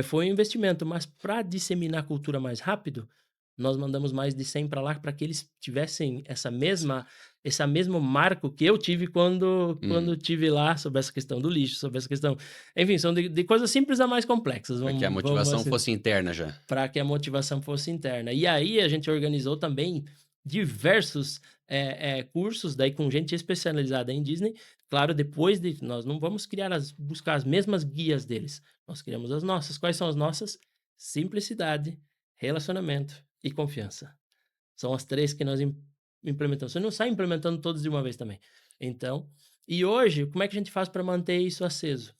Foi um investimento, mas para disseminar a cultura mais rápido, nós mandamos mais de 100 para lá, para que eles tivessem essa mesmo marco que eu tive quando Uhum. tive lá, sobre essa questão do lixo, sobre essa questão, enfim, são de coisas simples a mais complexas, Para que a vamos motivação assim, fosse interna já. para que a motivação fosse interna. E aí a gente organizou também diversos, cursos, daí com gente especializada em Disney. Claro, depois de nós não vamos buscar as mesmas guias deles, nós criamos as nossas. Quais são as nossas? Simplicidade, relacionamento e confiança. São as 3 que nós implementamos. Você não sai implementando todos de uma vez também. Então, e hoje, como é que a gente faz para manter isso aceso?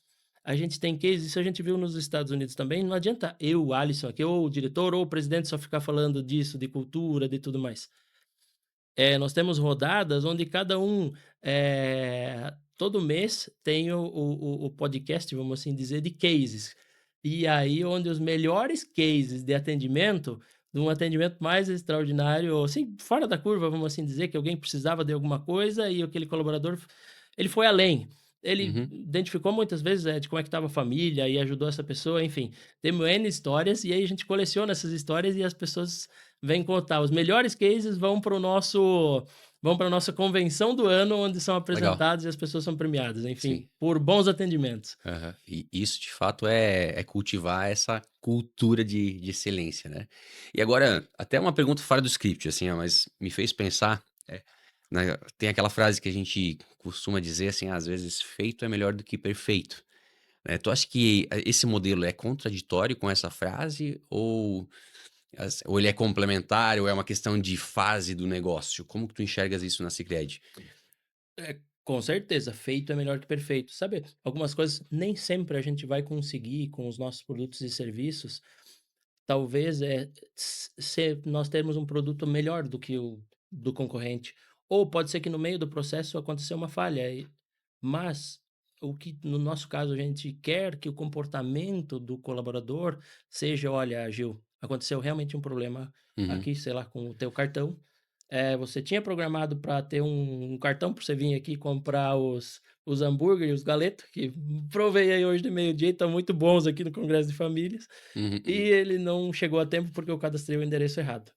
A gente tem case, isso a gente viu nos Estados Unidos também, não adianta eu, o Alisson aqui, ou o diretor, ou o presidente só ficar falando disso, de cultura, de tudo mais. Nós temos rodadas onde cada um, todo mês tem o podcast, vamos assim dizer, de cases. E aí onde os melhores cases de um atendimento mais extraordinário, assim, fora da curva, vamos assim dizer, que alguém precisava de alguma coisa e aquele colaborador, ele foi além. Ele Uhum. identificou muitas vezes, de como é que estava a família e ajudou essa pessoa, enfim. Temos N histórias e aí a gente coleciona essas histórias e as pessoas vem contar. Os melhores cases vão para nossa convenção do ano, onde são Legal. apresentados e as pessoas são premiadas, enfim, Sim. por bons atendimentos. Aham. E isso de fato é cultivar essa cultura de excelência, né. E agora, até uma pergunta fora do script, assim, ó, mas me fez pensar, tem aquela frase que a gente costuma dizer, assim: "Às vezes feito é melhor do que perfeito", né. Tu acha que esse modelo é contraditório com essa frase ou ele é complementar ou é uma questão de fase do negócio? Como que tu enxergas isso na Sicredi? Com certeza, feito é melhor que perfeito. Sabe, algumas coisas nem sempre a gente vai conseguir com os nossos produtos e serviços. Talvez, se nós termos um produto melhor do que o do concorrente, ou pode ser que no meio do processo aconteceu uma falha mas o que no nosso caso a gente quer que o comportamento do colaborador seja: "Olha, Gil, aconteceu realmente um problema Uhum, aqui, sei lá, com o teu cartão. Você tinha programado para ter um cartão para você vir aqui comprar os hambúrguer e os galeto, que provei aí hoje de meio-dia e estão muito bons aqui no congresso de famílias, uhum, e uhum. ele não chegou a tempo porque eu cadastrei o endereço errado".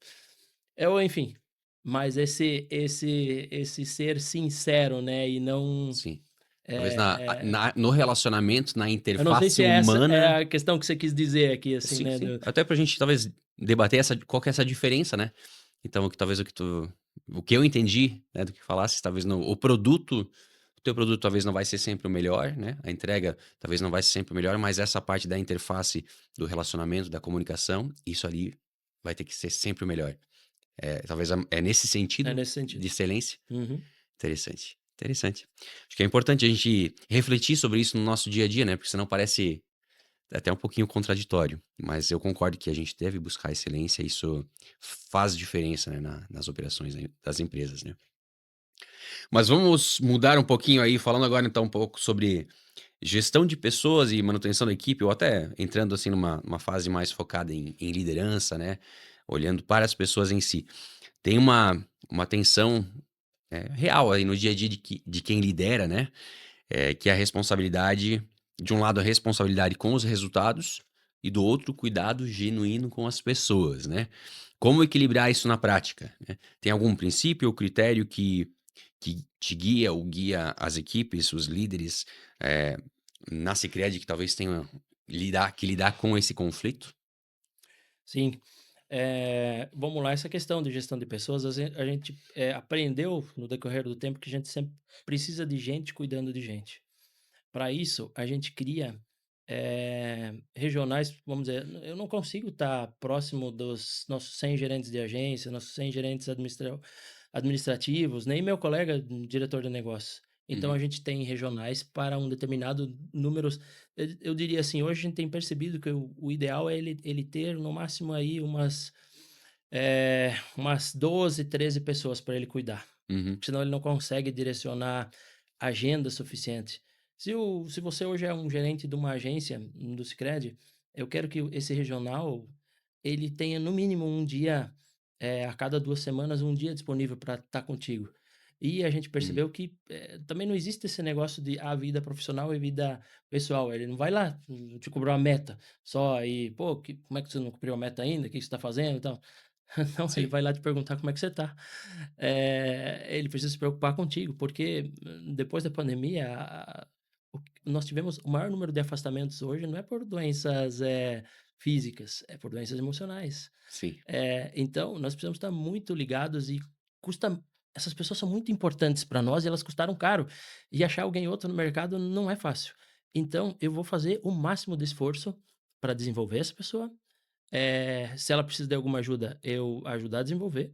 Ou enfim, mas esse ser sincero, né, e não, Sim. Talvez eh eh, no relacionamento, na eu não sei interface se essa é humana. a questão que você quis dizer aqui, assim, Sim, né, sim. do Até pra gente talvez debater qual que é essa diferença, né. Então o que eu entendi, né, do que falasse, talvez no o teu produto talvez não vai ser sempre o melhor, né, a entrega talvez não vai ser sempre o melhor, mas essa parte da interface, do relacionamento, da comunicação, isso ali vai ter que ser sempre o melhor. Talvez é nesse é sentido nesse de sentido. excelência? Uhum. Interessante, interessante. Acho que é importante a gente refletir sobre isso no nosso dia a dia, né, porque senão parece até um pouquinho contraditório, mas eu concordo que a gente deve buscar excelência, isso faz diferença, né, nas operações aí das empresas, né. Mas vamos mudar um pouquinho aí, falando agora então um pouco sobre gestão de pessoas e manutenção da equipe, ou até entrando assim numa fase mais focada em liderança, né, olhando para as pessoas em si. Tem uma tensão, real aí no dia a dia de quem lidera, né, que é a responsabilidade de um lado a responsabilidade com os resultados e do outro o cuidado genuíno com as pessoas, né. Como equilibrar isso na prática, né? Tem algum princípio ou critério que te guia ou guia as equipes, os líderes, eh, na Sicredi que talvez tenham lidar com esse conflito? Sim. Vamos lá, essa questão de gestão de pessoas, a gente aprendeu no decorrer do tempo que a gente sempre precisa de gente cuidando de gente. Para isso, a gente cria regionais, vamos dizer, eu não consigo estar próximo dos nossos 100 gerentes de agência, nossos 100 gerentes administrativos, nem meu colega diretor de negócios. Então, Uhum, a gente tem regionais para um determinado número. Eu diria assim, hoje a gente tem percebido que o ideal é ele ter no máximo aí umas 12, 13 pessoas para ele cuidar, uhum, senão ele não consegue direcionar agenda suficiente. Se você hoje é um gerente de uma agência do Sicredi, eu quero que esse regional, ele tenha no mínimo um dia, a cada 2 semanas, um dia disponível para estar contigo. E a gente uhum. percebeu que, também não existe esse negócio de, vida profissional e vida pessoal. Ele não vai lá te cobrar uma meta só e: "Pô, como é que você não cumpriu a meta ainda? O que que você está fazendo e tal?". Não, ele Sim. vai lá te perguntar como é que você tá. Ele precisa se preocupar contigo, porque depois da pandemia, nós tivemos o maior número de afastamentos hoje não é por doenças, físicas, é por doenças emocionais. Sim. Então, nós precisamos estar muito ligados e custa essas pessoas são muito importantes para nós e elas custaram caro, e achar alguém outro no mercado não é fácil. Então, eu vou fazer o máximo de esforço para desenvolver essa pessoa, se ela precisa de alguma ajuda, eu ajudar a desenvolver.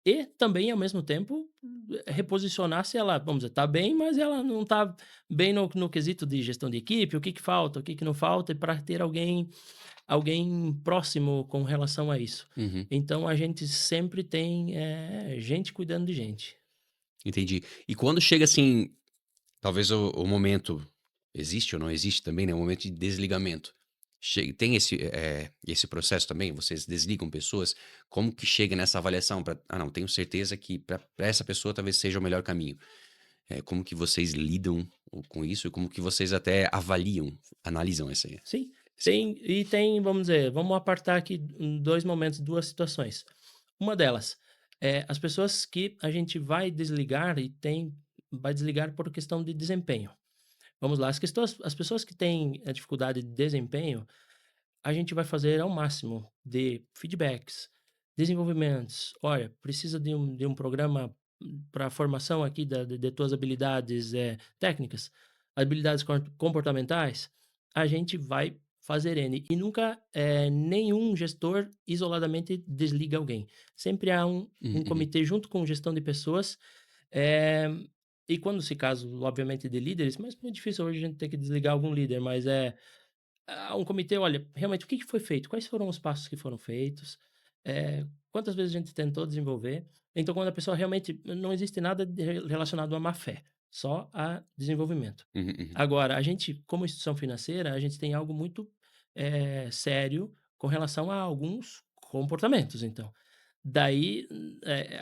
E também, ao mesmo tempo, reposicionar se ela, vamos dizer, está bem, mas ela não está bem no quesito de gestão de equipe, o que que falta, o que que não falta, e para ter alguém próximo com relação a isso. Uhum, Então a gente sempre tem, gente cuidando de gente. entendi. E quando chega, assim, talvez o momento existe ou não existe também, né, o momento de desligamento. Tem esse processo também? Vocês desligam pessoas? Como que chega nessa avaliação pra: "Ah não, tenho certeza que pra essa pessoa talvez seja o melhor caminho"? Como que vocês lidam com isso e como que vocês até analisam Sim, esse tem, vamos dizer, vamos apartar aqui 2 momentos, 2 situações. Uma delas, as pessoas que a gente vai desligar por questão de desempenho. Vamos lá, as pessoas que têm a dificuldade de desempenho, a gente vai fazer ao máximo de feedbacks, desenvolvimentos. Olha, precisa de um programa para formação aqui de tuas habilidades técnicas, habilidades comportamentais. A gente vai fazer N. E nunca nenhum gestor isoladamente desliga alguém. Sempre há um uhum, comitê junto com gestão de pessoas. eh, e quando se caso, obviamente, de líderes, mas é muito difícil hoje a gente ter que desligar algum líder, mas um comitê, olha, realmente o que que foi feito? Quais foram os passos que foram feitos? Quantas vezes a gente tentou desenvolver? Então, quando a pessoa realmente não existe nada relacionado à má fé, só a desenvolvimento. uhum, uhum. Agora, a gente, como instituição financeira, a gente tem algo muito sério com relação a alguns comportamentos. Então, daí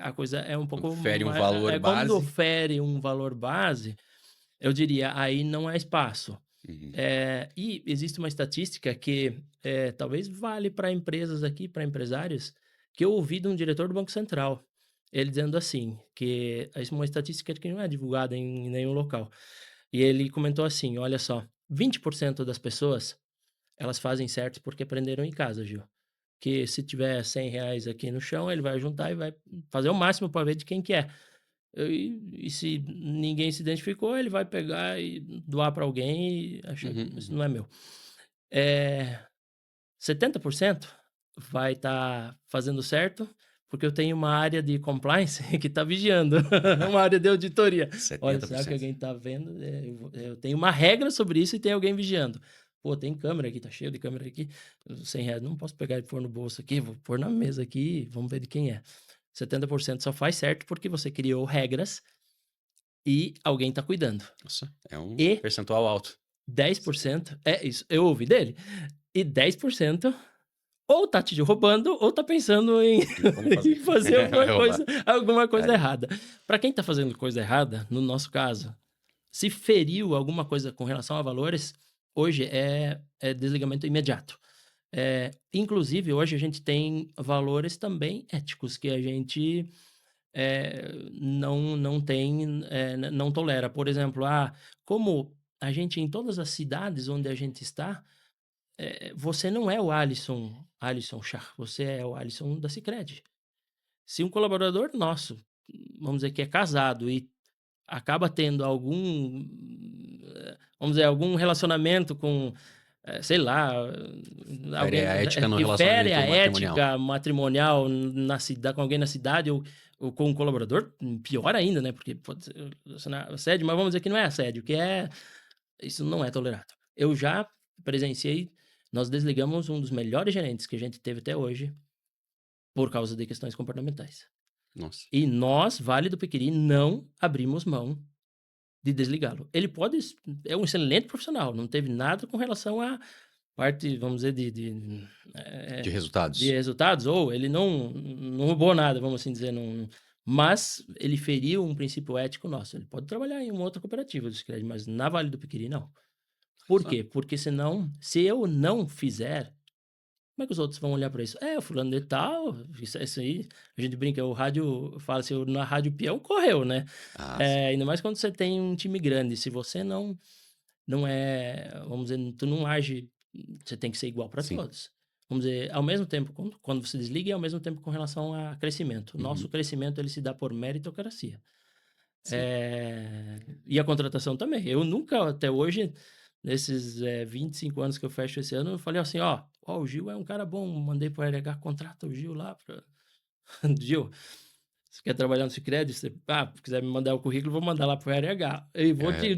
a coisa é um Quando pouco fere um mais. valor Quando base. ofere um valor base, eu diria, aí não há espaço. Uhum, E existe uma estatística que, talvez vale para empresas aqui, para empresários, que eu ouvi de um diretor do Banco Central, ele dizendo assim, que isso é uma estatística que não é divulgada em nenhum local. E ele comentou assim: "Olha só, 20% das pessoas, elas fazem certo porque aprenderam em casa, Gil. Que se tiver R$ 100 aqui no chão, ele vai juntar e vai fazer o máximo para ver de quem que é. E se ninguém se identificou, ele vai pegar e doar para alguém e achar que uhum, isso uhum. não é meu". Eh, 70% vai estar fazendo certo, porque eu tenho uma área de compliance que está vigiando, uma área de auditoria. Olha, setenta por será que cento alguém está vendo? Eu tenho uma regra sobre isso e tem alguém vigiando. Pô, tem câmera aqui, tá cheio de câmera aqui, R$ 100, não posso pegar e pôr no bolso aqui, vou pôr na mesa aqui, vamos ver de quem é. 70% só faz certo porque você criou regras e alguém está cuidando. Nossa, é um E percentual alto. 10% é isso, eu ouvi dele. E 10% ou tá te roubando ou tá pensando em E como fazer? em fazer alguma Roubar. coisa alguma coisa Caramba. errada. Para quem tá fazendo coisa errada, no nosso caso, se feriu alguma coisa com relação a valores, hoje é desligamento imediato. Inclusive hoje a gente tem valores também éticos que a gente não tem, não tolera. Por exemplo, como a gente em todas as cidades onde a gente está, você não é o Alisson Alisson Char, você é o Alisson da Sicredi. Se um colaborador nosso, vamos dizer que é casado e acaba tendo algum, vamos dizer, algum relacionamento com, sei lá, Fere alguém a ética no que fere relacionamento a matrimonial. ética matrimonial na cidade, com alguém na cidade ou com um colaborador, pior ainda, né, porque pode ser relacionar assédio, mas vamos dizer que não é assédio, que é isso não é tolerado. Eu já presenciei, nós desligamos um dos melhores gerentes que a gente teve até hoje, por causa de questões comportamentais. Nossa. E nós, Vale do Piqueri, não abrimos mão de desligá-lo. Ele pode é um excelente profissional, não teve nada com relação à parte, vamos dizer, De de resultados. resultados, ou ele não roubou nada, vamos assim dizer, não, mas ele feriu um princípio ético nosso. Ele pode trabalhar em uma outra cooperativa do Sicredi, mas na Vale do Piqueri não. Por Só quê? Porque senão, se eu não fizer, como é que os outros vão olhar para isso? É, o fulano de tal, isso aí, a gente brinca, o rádio fala assim, na rádio peão correu, né? ah, sim. Ainda mais quando você tem um time grande, se você não é, vamos dizer, tu não age, você tem que ser igual para Sim. todos. Vamos dizer, ao mesmo tempo, quando você desliga, e ao mesmo tempo com relação a crescimento. Nosso Uhum. crescimento, ele se dá por meritocracia. Sim. E a contratação também. Eu nunca, até hoje, nesses 25 anos que eu fecho esse ano, eu falei assim: ó, o Gil é um cara bom, mandei para o RH, contrata o Gil lá. Gil, você quer trabalhar no Sicredi? Você, quiser me mandar o currículo, vou mandar lá para o RH. E É,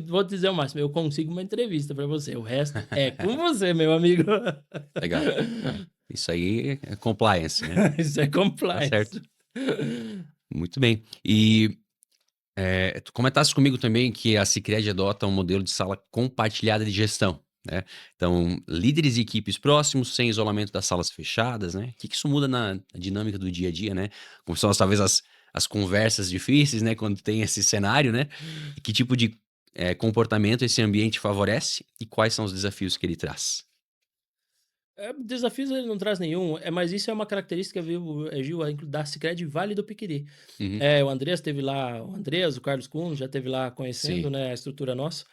vou te dizer o máximo: eu consigo uma entrevista para você. O resto é com você, meu amigo. legal. Isso aí é compliance, né? Isso é Tá compliance. certo. Muito bem. E tu comentasse comigo também que a Sicredi adota um modelo de sala compartilhada de gestão, né? Então, líderes e equipes próximos, sem isolamento das salas fechadas, né? O que isso muda na dinâmica do dia a dia, né? Como são talvez as conversas difíceis, né? Quando tem esse cenário, né? E que tipo de comportamento esse ambiente favorece e quais são os desafios que ele traz? Desafios ele não traz nenhum, mas isso é uma característica, viu, Gil, da Sicredi Vale do Piqueri. Uhum. O Andreas esteve lá, o Andreas, o Carlos Kuhn já esteve lá conhecendo, Sim, né, a estrutura nossa.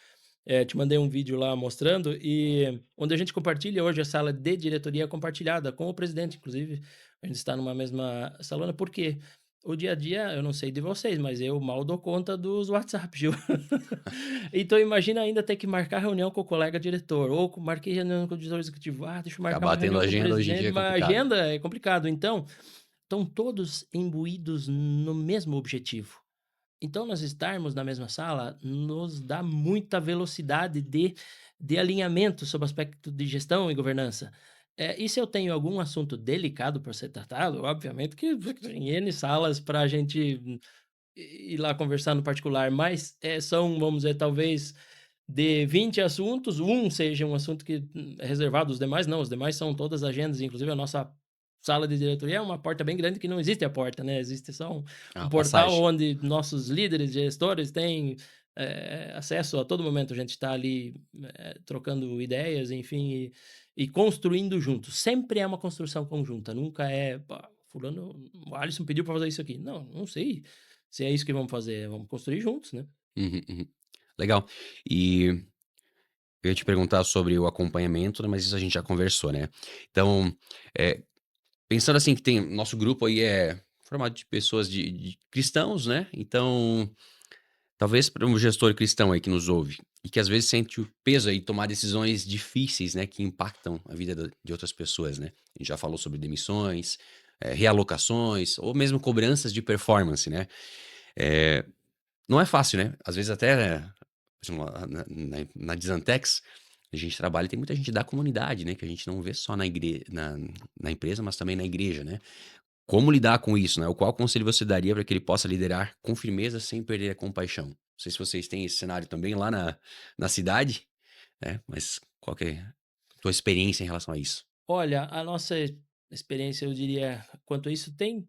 Te mandei um vídeo lá mostrando, e onde a gente compartilha hoje a sala de diretoria compartilhada com o presidente, inclusive, a gente está numa mesma salona, porque o dia a dia, eu não sei de vocês, mas eu mal dou conta dos WhatsApp, Gil. Então imagina ainda ter que marcar reunião com o colega diretor, ou marquei reunião com o diretor executivo, deixa eu marcar acabar uma tendo reunião com o agenda hoje em dia presidente, é mas a complicado. agenda é complicado. Então, estão todos imbuídos no mesmo objetivo. Então, nós estarmos na mesma sala nos dá muita velocidade de alinhamento sobre o aspecto de gestão e governança. E se eu tenho algum assunto delicado para ser tratado, obviamente que tem N salas para a gente ir lá conversar no particular, mas são, vamos dizer, talvez de 20 assuntos, um seja um assunto que é reservado, os demais não, os demais são todas agendas, inclusive a nossa sala de diretoria é uma porta bem grande que não existe a porta, né? Existe só É um uma portal passagem. onde nossos líderes, gestores têm acesso a todo momento. A gente está ali trocando ideias, enfim, e construindo juntos. Sempre é uma construção conjunta, nunca é, "Pá, fulano, o Alisson pediu para fazer isso aqui." Não, não sei se é isso que vamos fazer, vamos construir juntos, né? Uhum, uhum. Legal. E eu ia te perguntar sobre o acompanhamento, né, mas isso a gente já conversou, né. Então, eh, pensando assim que tem nosso grupo aí é formado de pessoas de cristãos, né, então, talvez para um gestor cristão aí que nos ouve, e que às vezes sente o peso aí de tomar decisões difíceis, né, que impactam a vida de outras pessoas, né. A gente já falou sobre demissões, realocações ou mesmo cobranças de performance, né. Eh Não é fácil, né. Às vezes até, por exemplo, na Desantex, a gente trabalha e tem muita gente da comunidade, né, que a gente não vê só na empresa, mas também na igreja, né. Como lidar com isso, né, ou qual conselho você daria para que ele possa liderar com firmeza sem perder a compaixão? Não sei se vocês têm esse cenário também lá na cidade, né, mas qual que é a tua experiência em relação a isso? Olha, a nossa experiência, eu diria, quanto a isso, tem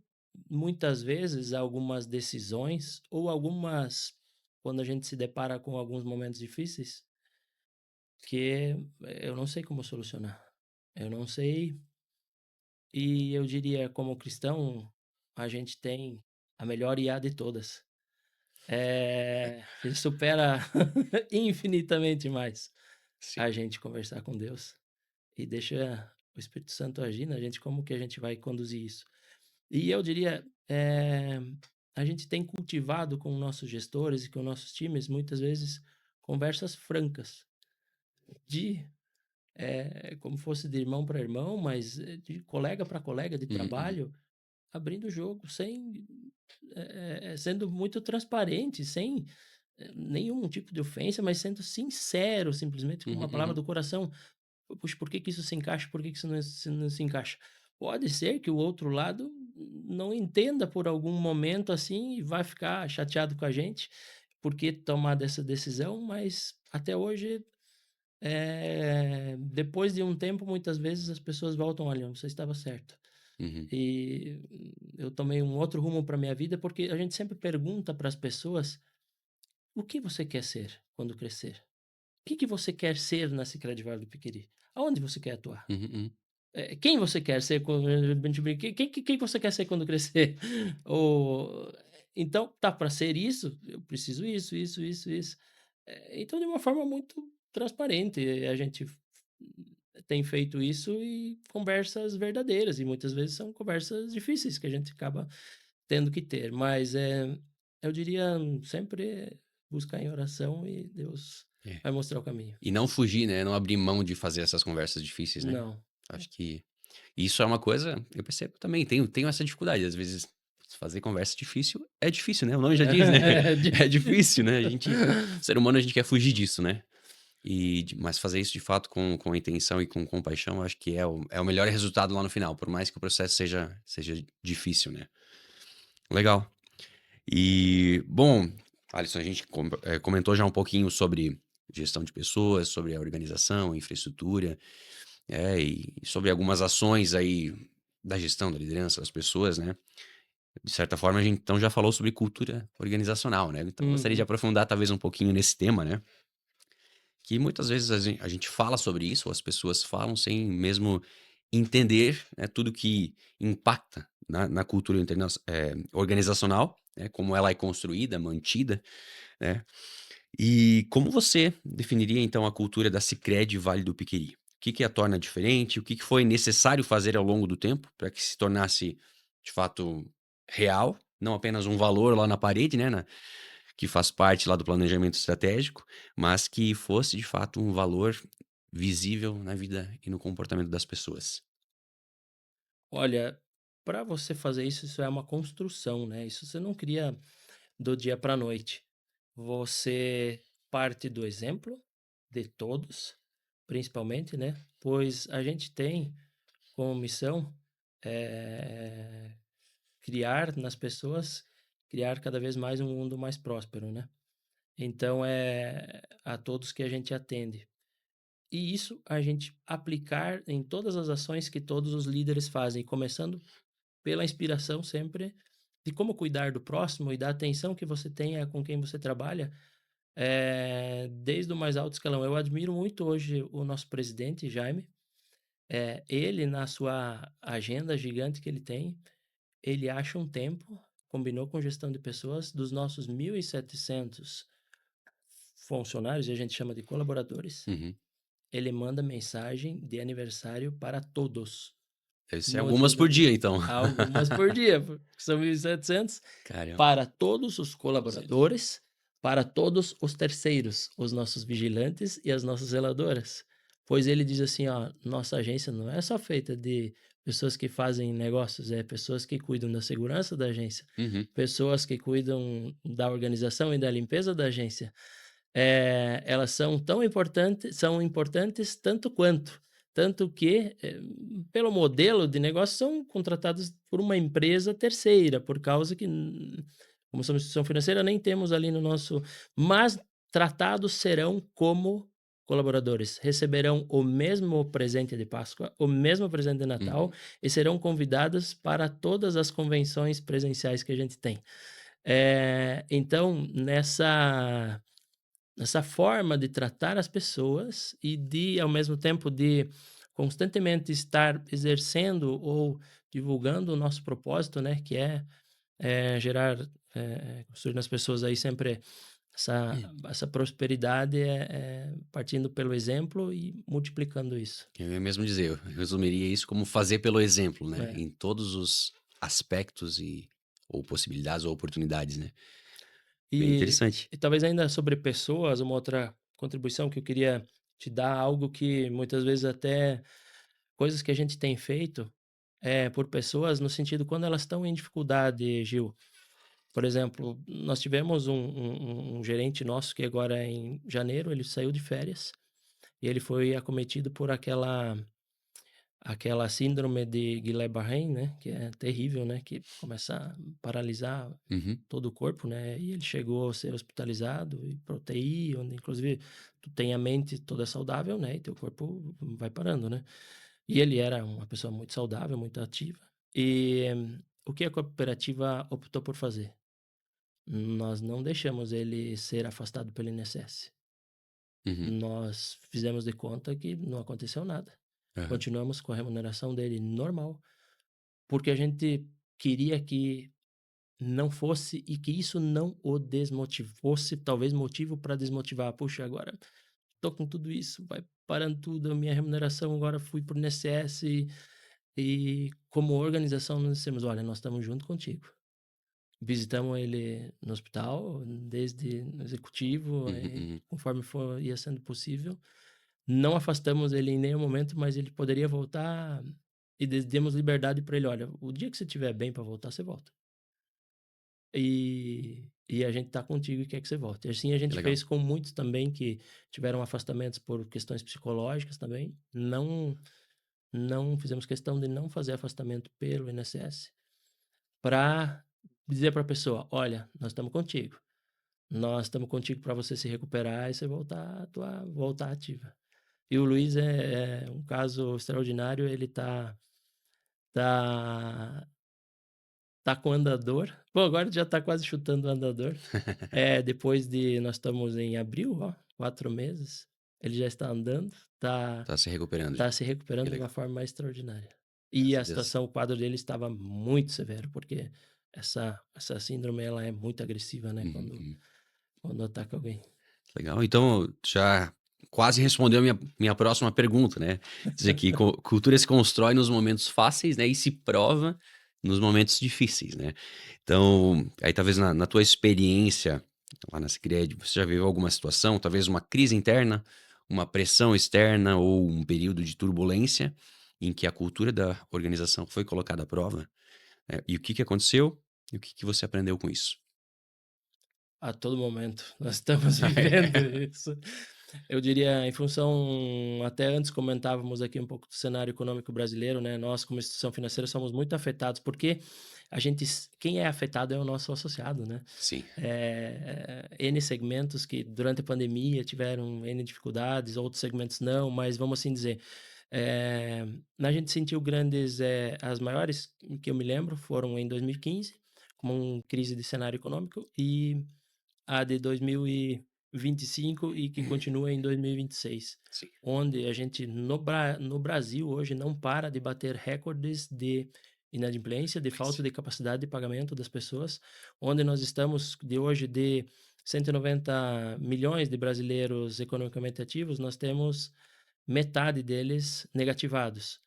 muitas vezes algumas decisões ou algumas, quando a gente se depara com alguns momentos difíceis, que eu não sei como solucionar. Eu não sei, e eu diria, como cristão, a gente tem a melhor IA de todas. Que supera infinitamente mais Sim. a gente conversar com Deus e deixa. o Espírito Santo agir na gente, como que a gente vai conduzir isso? E eu diria, a gente tem cultivado com nossos gestores e com nossos times, muitas vezes, conversas francas, de, como fosse de irmão para irmão, mas de colega para colega de Uhum, uhum, trabalho, abrindo o jogo sem, sendo muito transparente, sem nenhum tipo de ofensa, mas sendo sincero, simplesmente com uhum, uma palavra uhum, do coração. Puxa, por que que isso se encaixa, por que que isso não se encaixa? Pode ser que o outro lado não entenda por algum momento, assim, e vai ficar chateado com a gente, porque tomar dessa decisão, mas até hoje, depois de um tempo, muitas vezes as pessoas voltam: "Olha, você estava certo". uhum, E eu tomei um outro rumo para minha vida, porque a gente sempre pergunta para as pessoas: "O que você quer ser quando crescer? O que que você quer ser na Sicredi Vale do Piqueri? Aonde você quer atuar?" uhum, uhum. Quem você quer ser quando a gente brinca, quem você quer ser quando crescer? Ou então, tá, para ser isso, eu preciso isso, isso, isso, isso. Então de uma forma muito transparente, a gente tem feito isso e conversas verdadeiras, e muitas vezes são conversas difíceis que a gente acaba tendo que ter, mas, eu diria sempre buscar em oração e Deus É. vai mostrar o caminho. E não fugir, né, não abrir mão de fazer essas conversas difíceis, né. Não. Acho que isso é uma coisa eu percebo também, tenho essa dificuldade, às vezes fazer conversa difícil, né, o nome já diz, né, É é difícil, difícil. né, ser humano, a gente quer fugir disso, né. Mas fazer isso de fato com intenção e com compaixão, acho que é o melhor resultado lá no final, por mais que o processo seja difícil, né. Legal. E, bom, Alisson, a gente comentou já um pouquinho sobre gestão de pessoas, sobre a organização, a infraestrutura, e sobre algumas ações aí da gestão, da liderança das pessoas, né. De certa forma, a gente então já falou sobre cultura organizacional, né. Então eu gostaria de Uhum. aprofundar talvez um pouquinho nesse tema, né, que muitas vezes a gente fala sobre isso, ou as pessoas falam sem mesmo entender, né, tudo que impacta na cultura organizacional, né, como ela é construída, mantida, né. E como você definiria então a cultura da Sicredi Vale do Piqueri? O que que a torna diferente? O que que foi necessário fazer ao longo do tempo para que se tornasse de fato real, não apenas um valor lá na parede, né, que faz parte lá do planejamento estratégico, mas que fosse de fato um valor visível na vida e no comportamento das pessoas? Olha, para você fazer isso, isso é uma construção, né, isso você não cria do dia para a noite. Você parte do exemplo de todos, principalmente, né, pois a gente tem como missão, eh, criar nas pessoas, criar cada vez mais um mundo mais próspero, né. Então, é a todos que a gente atende. E isso a gente aplicar em todas as ações que todos os líderes fazem, começando pela inspiração sempre de como cuidar do próximo e da atenção que você tenha com quem você trabalha, desde o mais alto escalão. Eu admiro muito hoje o nosso presidente, Jaime. Ele, na sua agenda gigante que ele tem, ele acha um tempo, combinou com gestão de pessoas, dos nossos 1.700 funcionários, e a gente chama de colaboradores, Uhum. ele manda mensagem de aniversário para todos Deve ser no dia algumas do por dia aniversário. então. Algumas por dia, porque são 1.700 Caramba. para todos os colaboradores, para todos os terceiros, os nossos vigilantes e as nossas zeladoras. Pois ele diz assim, ó, nossa agência não é só feita de pessoas que fazem negócios, é pessoas que cuidam da segurança da agência, Uhum, pessoas que cuidam da organização e da limpeza da agência. Elas são importantes tanto quanto. Tanto que, pelo modelo de negócio, são contratados por uma empresa terceira, por causa que, como somos instituição financeira, nem temos ali no nosso, mas tratados serão como colaboradores, receberão o mesmo presente de Páscoa, o mesmo presente de Natal, uhum, e serão convidados para todas as convenções presenciais que a gente tem. Então, nessa forma de tratar as pessoas e de, ao mesmo tempo, de constantemente estar exercendo ou divulgando o nosso propósito, né, que é, gerar, construir nas pessoas aí sempre essa prosperidade é partindo pelo exemplo e multiplicando isso. Eu ia mesmo dizer, eu resumiria isso como fazer pelo exemplo, né, É. em todos os aspectos e ou possibilidades ou oportunidades, né. Bem E interessante. e talvez ainda sobre pessoas, uma outra contribuição que eu queria te dar, algo que muitas vezes até coisas que a gente tem feito, por pessoas no sentido quando elas estão em dificuldade, Gil. Por exemplo, nós tivemos um gerente nosso que agora em janeiro ele saiu de férias e ele foi acometido por aquela síndrome de Guillain-Barré, né, que é terrível, né, que começa a paralisar Uhum, todo o corpo, né, e ele chegou a ser hospitalizado e pra UTI, onde inclusive tu tem a mente toda saudável, né, e teu corpo vai parando, né. E ele era uma pessoa muito saudável, muito ativa. E o que a cooperativa optou por fazer? Nós não deixamos ele ser afastado pelo INSS. uhum, Nós fizemos de conta que não aconteceu nada. aham, Continuamos com a remuneração dele normal, porque a gente queria que não fosse e que isso não o fosse talvez motivo para desmotivar. "Puxa, agora tô com tudo isso, vai parando tudo, a minha remuneração agora fui para o INSS", e como organização nós dissemos: "Olha, nós estamos junto contigo". Visitamos ele no hospital, desde no executivo, uhum, uhum. conforme ia sendo possível. Não afastamos ele em nenhum momento, mas ele poderia voltar e demos liberdade para ele: "Olha, o dia que você estiver bem para voltar, você volta. E a gente tá contigo e quer que você volte". E assim a Que gente legal. fez com muitos também que tiveram afastamentos por questões psicológicas também. Não fizemos questão de não fazer afastamento pelo INSS, para dizer para a pessoa: "Olha, nós estamos contigo. Nós estamos contigo para você se recuperar e você voltar ativa". E o Luiz é um caso extraordinário, ele tá tá com andador. Bom, agora ele já tá quase chutando o andador. Depois de nós estamos em abril, ó, 4 meses, ele já está andando, Tá se recuperando já. tá se Que recuperando de uma legal, forma mais extraordinária. E graças a a Deus. situação, o quadro dele estava muito severo, porque essa síndrome ela é muito agressiva, né, Uhum, quando uhum. ataca alguém. Legal, então já quase respondeu a minha próxima pergunta, né, dizer que cultura se constrói nos momentos fáceis, né, e se prova nos momentos difíceis, né. Então, aí talvez na tua experiência lá na Sicredi, você já viveu alguma situação, talvez uma crise interna, uma pressão externa ou um período de turbulência, em que a cultura da organização foi colocada à prova, e o que que aconteceu, e o que que você aprendeu com isso? A todo momento, nós estamos vivendo isso. Eu diria, em função até antes comentávamos aqui um pouco do cenário econômico brasileiro, né, nós como instituição financeira somos muito afetados, porque a gente quem é afetado é o nosso associado, né. Sim, N segmentos que durante a pandemia tiveram N dificuldades, outros segmentos não, mas vamos assim dizer, eh, a gente sentiu as maiores que eu me lembro foram em 2015, com crise de cenário econômico, e a de 2025 e 25 e que continua em 2026, sim, onde a gente no Brasil hoje não para de bater recordes de inadimplência, de falta influência. de capacidade de pagamento das pessoas, onde nós estamos de hoje de 190 milhões de brasileiros economicamente ativos, nós temos metade deles negativados.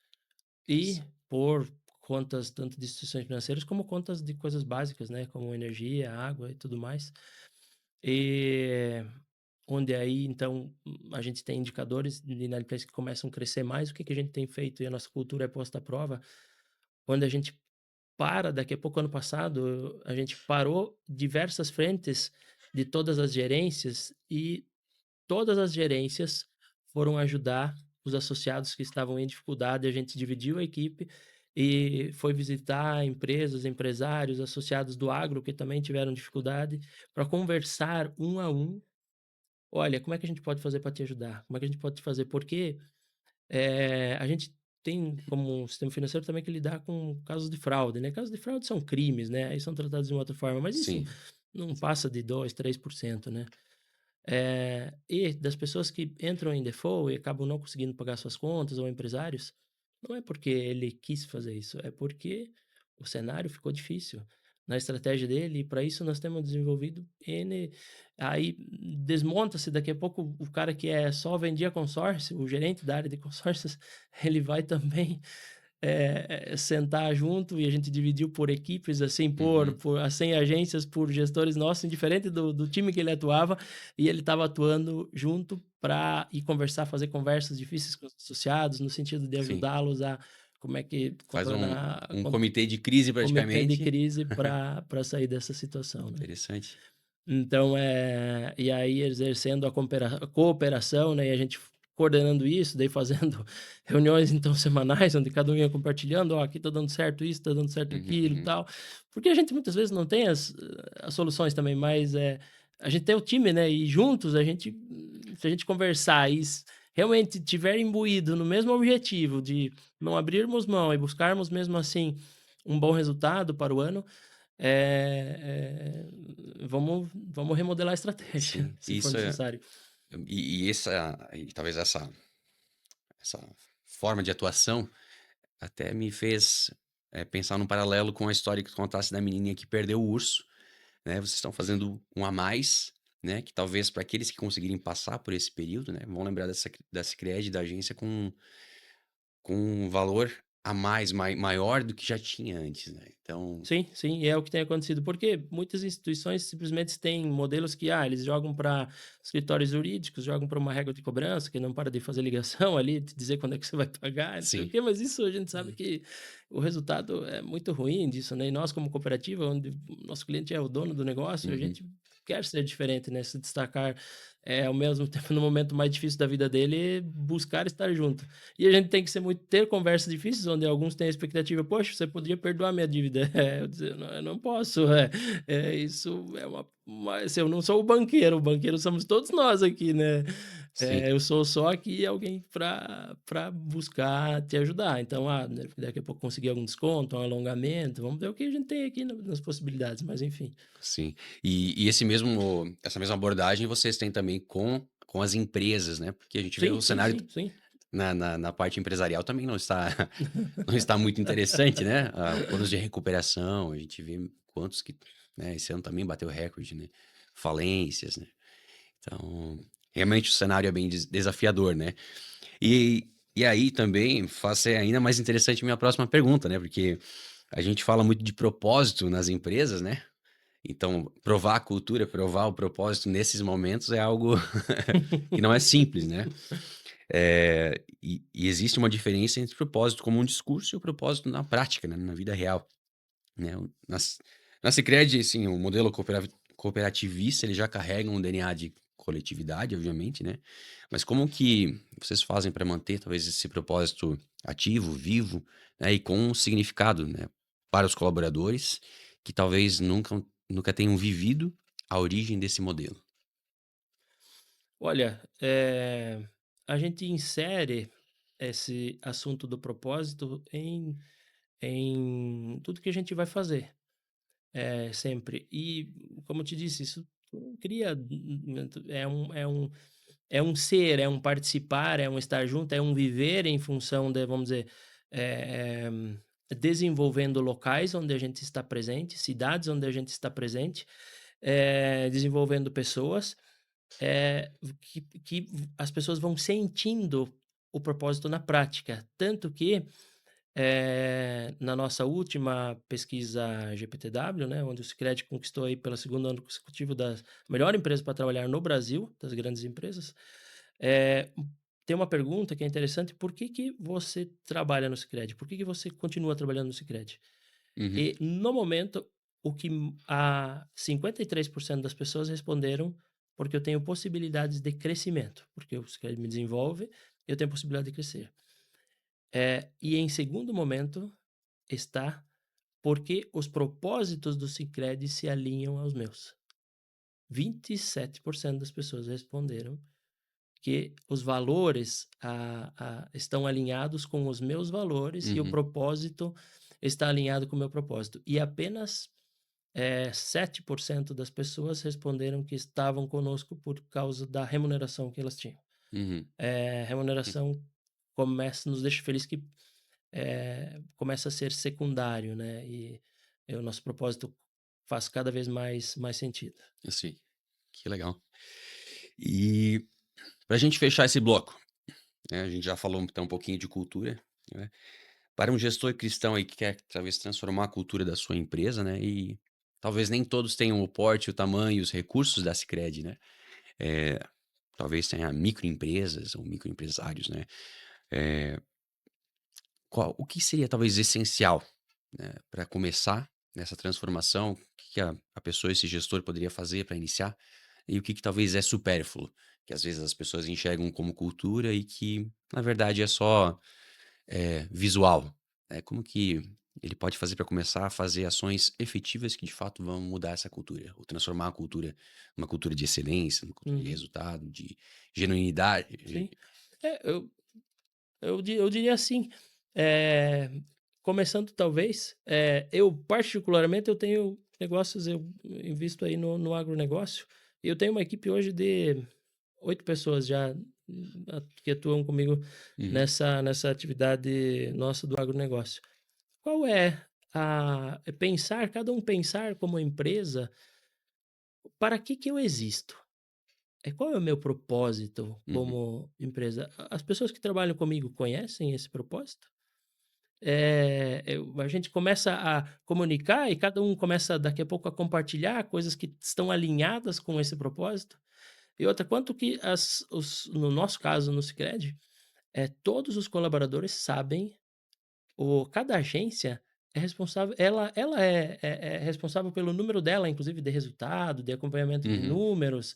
E Nossa. por contas tanto de instituições financeiras como contas de coisas básicas, né, como energia, água e tudo mais. E onde aí, então, a gente tem indicadores de inadimplência que começam a crescer mais. O que que a gente tem feito e a nossa cultura é posta à prova, onde a gente daqui a pouco, ano passado, a gente parou diversas frentes de todas as gerências e todas as gerências foram ajudar os associados que estavam em dificuldade. A gente dividiu a equipe e foi visitar empresas, empresários, associados do agro que também tiveram dificuldade, para conversar um a um. Olha, como é que a gente pode fazer para te ajudar? Como é que a gente pode te fazer? Porque a gente tem como um sistema financeiro também que lidar com casos de fraude, né? Casos de fraude são crimes, né? Aí são tratados de uma outra forma, mas isso Sim, não passa de 2, 3%, né? E das pessoas que entram em default e acabam não conseguindo pagar suas contas ou empresários, não é porque ele quis fazer isso, é porque o cenário ficou difícil. na estratégia dele, e para isso nós temos desenvolvido N. Aí desmonta-se, daqui a pouco o cara que só vendia consórcio, o gerente da área de consórcios, ele vai também sentar junto, e a gente dividiu por equipes, assim, Uhum. por as 100 agências, por gestores nossos, indiferente do time que ele atuava, e ele estava atuando junto para ir conversar, fazer conversas difíceis com os associados, no sentido de Sim. ajudá-los a como é que Faz contornar um comitê de crise comitê de praticamente. crise para sair dessa situação, né. Interessante. Então, e aí exercendo a cooperação, né, e a gente coordenando isso, daí fazendo reuniões, então, semanais, onde cada um ia compartilhando: "Ó, aqui tá dando certo isso, tá dando certo Uhum, aquilo e uhum. tal". Porque a gente muitas vezes não tem as soluções também, mas, a gente tem o time, né, e juntos se a gente conversar e realmente tiver imbuído no mesmo objetivo de não abrirmos mão e buscarmos mesmo assim um bom resultado para o ano, vamos remodelar a estratégia, Sim, se for isso é necessário. e talvez essa forma de atuação até me fez, pensar num paralelo com a história que tu contasse da menininha que perdeu o urso, né, vocês estão fazendo um a mais, né, que talvez para aqueles que conseguirem passar por esse período, né, vão lembrar da Sicredi, da agência com um valor a mais, maior do que já tinha antes, né, então Sim, sim, e é o que tem acontecido, porque muitas instituições simplesmente têm modelos que, eles jogam para escritórios jurídicos, jogam para uma régua de cobrança que não para de fazer ligação ali, te dizer quando é que você vai pagar, não sei o sim. quê, mas isso a gente sabe que o resultado é muito ruim disso, né, e nós como cooperativa, onde o nosso cliente é o dono do negócio, a Uhum. gente quer ser diferente, né, se destacar, ao mesmo tempo no momento mais difícil da vida dele, buscar estar junto. E a gente tem que ter conversas difíceis, onde alguns têm a expectativa: "Poxa, você poderia perdoar minha dívida". Eu dizer: eu não posso, isso é se eu não sou o banqueiro somos todos nós aqui, né. Sim, Eu sou só aqui alguém para buscar te ajudar. Então, né, daqui a pouco conseguir algum desconto, um alongamento, vamos ver o que a gente tem aqui nas possibilidades, mas enfim. sim. E essa mesma abordagem vocês têm também com as empresas, né, porque a gente vê Sim, o sim, cenário sim, sim. na parte empresarial também não está não está muito interessante, né, planos de recuperação, a gente vê quantos que, né, esse ano também bateu recorde, né, falências, né. Então, realmente o cenário é bem desafiador, né. E aí também faz ser ainda mais interessante minha próxima pergunta, né, porque a gente fala muito de propósito nas empresas, né, então provar a cultura, provar o propósito nesses momentos é algo que não é simples, né. E existe uma diferença entre propósito como um discurso e o propósito na prática, né, na vida real, né. Na Sicredi, assim, o modelo cooperativista, ele já carrega um DNA de coletividade, obviamente, né, mas como que vocês fazem para manter talvez esse propósito ativo, vivo, né, e com um significado, né, para os colaboradores que talvez nunca tenham vivido a origem desse modelo? Olha, a gente insere esse assunto do propósito em tudo que a gente vai fazer, sempre. E, como eu te disse, isso cria é um ser, é um participar, é um estar junto, é um viver em função de, vamos dizer, eh desenvolvendo locais onde a gente está presente, cidades onde a gente está presente, desenvolvendo pessoas, que as pessoas vão sentindo o propósito na prática. Tanto que, na nossa última pesquisa GPTW, né, onde o Sicredi conquistou aí pelo segundo ano consecutivo da melhor empresa para trabalhar no Brasil, das grandes empresas, eh, tem uma pergunta que é interessante: "Por que que você trabalha no Sicredi? Por que que você continua trabalhando no Sicredi?" Uhum, E no momento, o que a 53% das pessoas responderam: "Porque eu tenho possibilidades de crescimento, porque o Sicredi me desenvolve, eu tenho possibilidade de crescer". E em segundo momento está: "Porque os propósitos do Sicredi se alinham aos meus". 27% das pessoas responderam que os valores, estão alinhados com os meus valores e o uhum, propósito está alinhado com o meu propósito. E apenas 7% das pessoas responderam que estavam conosco por causa da remuneração que elas tinham. uhum, Remuneração nos deixa feliz que, começa a ser secundário, né, e o nosso propósito faz cada vez mais sentido. Assim, que legal. E pra gente fechar esse bloco, né, a gente já falou então um pouquinho de cultura, né? Para um gestor cristão aí que quer talvez transformar a cultura da sua empresa, né? E talvez nem todos tenham o porte, o tamanho, os recursos da Sicredi, né? Eh, talvez tenha microempresas ou microempresários, né? Eh, o que seria talvez essencial, né, para começar nessa transformação? O que que a pessoa, esse gestor poderia fazer para iniciar? E o que que talvez é supérfluo, que às vezes as pessoas enxergam como cultura e que na verdade é só visual, né? Como que ele pode fazer para começar a fazer ações efetivas que de fato vão mudar essa cultura, ou transformar a cultura numa cultura de excelência, numa cultura de Uhum. resultado, de genuinidade? Sim. É, eu diria assim, eh, começando talvez, eu particularmente eu tenho negócios, eu invisto aí no agronegócio, e eu tenho uma equipe hoje de 8 pessoas já, que atuam comigo Uhum, nessa atividade nossa do agronegócio. Qual é pensar, cada um pensar como empresa, para que eu existo? Qual é o meu propósito uhum, como empresa? As pessoas que trabalham comigo conhecem esse propósito? A gente começa a comunicar e cada um começa daqui a pouco a compartilhar coisas que estão alinhadas com esse propósito. E outra, quanto que no nosso caso, no Sicredi, todos os colaboradores sabem, cada agência é responsável, ela é responsável pelo número dela, inclusive de resultado, de acompanhamento de uhum. números.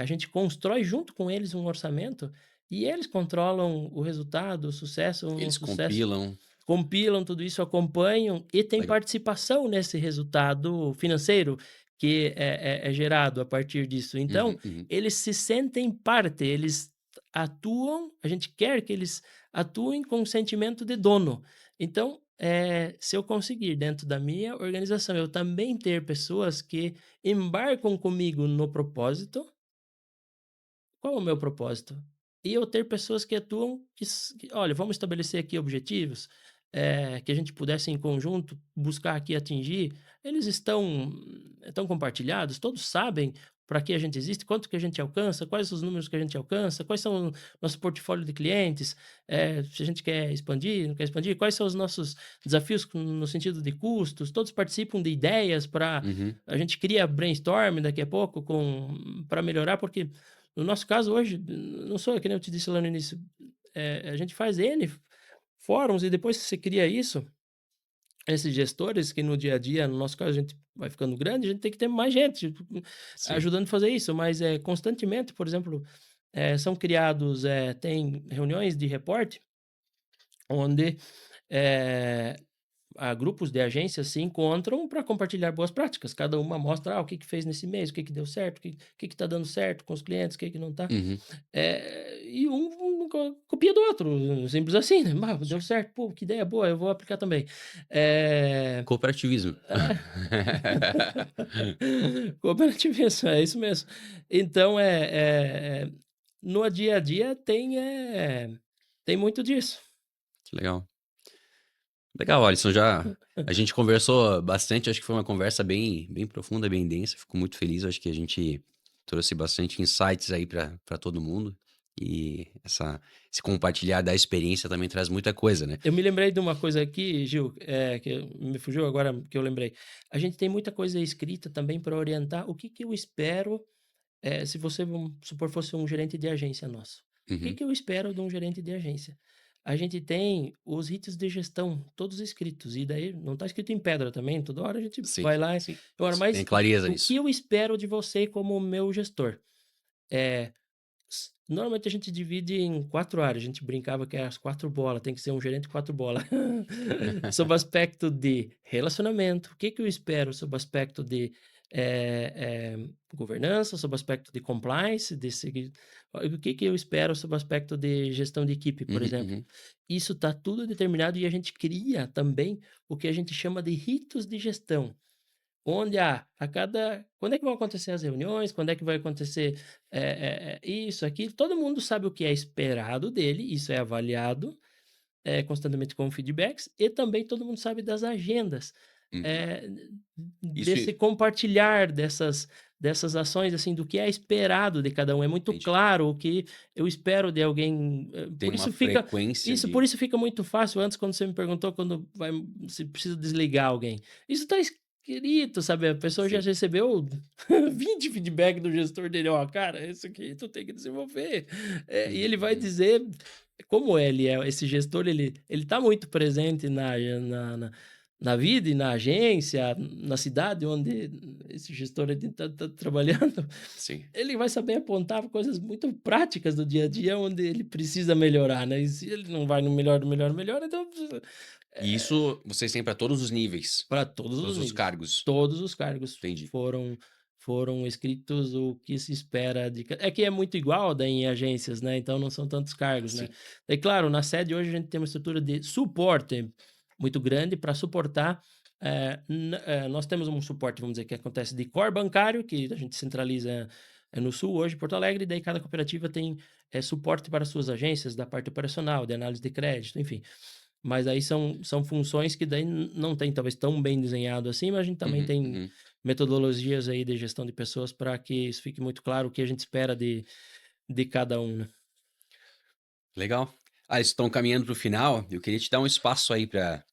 A gente constrói junto com eles um orçamento e eles controlam o resultado, o sucesso ou não Eles sucesso, compilam. compilam tudo isso, acompanham e têm Legal. participação nesse resultado financeiro que é gerado a partir disso. Então, Uhum, uhum. eles se sentem parte, eles atuam, a gente quer que eles atuem com um sentimento de dono. Então, se eu conseguir dentro da minha organização, eu também ter pessoas que embarcam comigo no propósito, qual é o meu propósito? E eu ter pessoas que atuam olha, vamos estabelecer aqui objetivos, que a gente pudesse em conjunto buscar aqui atingir. Eles estão compartilhados, todos sabem para que a gente existe, quanto que a gente alcança, quais os números que a gente alcança, quais são o nosso portfólio de clientes, se a gente quer expandir, não quer expandir, quais são os nossos desafios no sentido de custos, todos participam de ideias para Uhum. a gente cria brainstorm daqui a pouco para melhorar, porque no nosso caso hoje, não sou que nem eu te disse lá no início, a gente faz N fóruns e depois que você cria isso, esses gestores que no dia a dia, no nosso caso, a gente vai ficando grande, a gente tem que ter mais gente Sim. ajudando a fazer isso, mas constantemente, por exemplo, são criados, tem reuniões de reporte, onde eh, grupos de agências se encontram para compartilhar boas práticas. Cada uma mostra o que que fez nesse mês, o que que deu certo, o que está dando certo com os clientes, o que que não está. Uhum. E um copia do outro, simples assim, né? "Ah, deu certo, pô, que ideia boa, eu vou aplicar também". Eh, Cooperativismo. Cooperativismo, é isso mesmo. Então, no dia a dia tem muito disso. Que legal. Legal, Alisson, já a gente conversou bastante, acho que foi uma conversa bem profunda, bem densa, fico muito feliz, acho que a gente trouxe bastante insights aí para todo mundo, e esse compartilhar da experiência também traz muita coisa, né. Eu me lembrei de uma coisa aqui, Gil, me fugiu agora que eu lembrei. A gente tem muita coisa escrita também para orientar o que que eu espero, se você, vamos supor, fosse um gerente de agência nosso. O que Uhum. que eu espero de um gerente de agência? A gente tem os ritos de gestão todos escritos, e daí não está escrito em pedra também, toda hora a gente Sim, vai lá sim. ora, Você tem mas clareza o que nisso. eu espero de você como meu gestor? Eh Normalmente a gente divide em 4 áreas, a gente brincava que é as 4 bolas, tem que ser um gerente 4 bola. Sob o aspecto de relacionamento, o que que eu espero sob o aspecto de, governança, sob o aspecto de compliance, de seguir o que que eu espero sob o aspecto de gestão de equipe, por Uhum, exemplo. uhum. Isso está tudo determinado e a gente cria também o que a gente chama de ritos de gestão. Onde, a cada quando é que vão acontecer as reuniões, quando é que vai acontecer, isso, aquilo, todo mundo sabe o que é esperado dele, isso é avaliado, constantemente com feedbacks, e também todo mundo sabe das agendas. Uhum. eh, Isso desse compartilhar dessas ações, assim, do que é esperado de cada um. É muito entendi. claro o que eu espero de alguém, Tem por uma isso fica frequência isso por de isso fica muito fácil. Antes, quando você me perguntou quando vai se precisa desligar alguém, isso está escrito, sabe, a pessoa já sim. recebeu 20 feedback do gestor dele: "Ó, cara, isso aqui tu tem que desenvolver". E ele vai Uhum. dizer como ele é esse gestor, ele tá muito presente na vida e na agência, na cidade onde esse gestor ele tá trabalhando, Sim. ele vai saber apontar coisas muito práticas do dia a dia onde ele precisa melhorar, né, e se ele não vai no melhor do melhor do melhor, então E isso vocês têm para todos os níveis, para todos os todos os níveis. cargos? Todos os cargos Entendi. foram escritos o que se espera de ca é que é muito igual daí em agências, né, então não são tantos cargos, né. Sim. É claro, na sede hoje a gente tem uma estrutura de suporte muito grande para suportar, nós temos um suporte, vamos dizer, que acontece de core bancário, que a gente centraliza, no sul hoje, Porto Alegre, e daí cada cooperativa tem, suporte para suas agências da parte operacional, de análise de crédito, enfim. Mas aí são funções que daí não tem talvez tão bem desenhado assim, mas a gente também Uhum, tem uhum. metodologias aí de gestão de pessoas para que isso fique muito claro o que a gente espera de cada um, né. Legal. Ah, estão caminhando para o final, eu queria te dar um espaço aí para,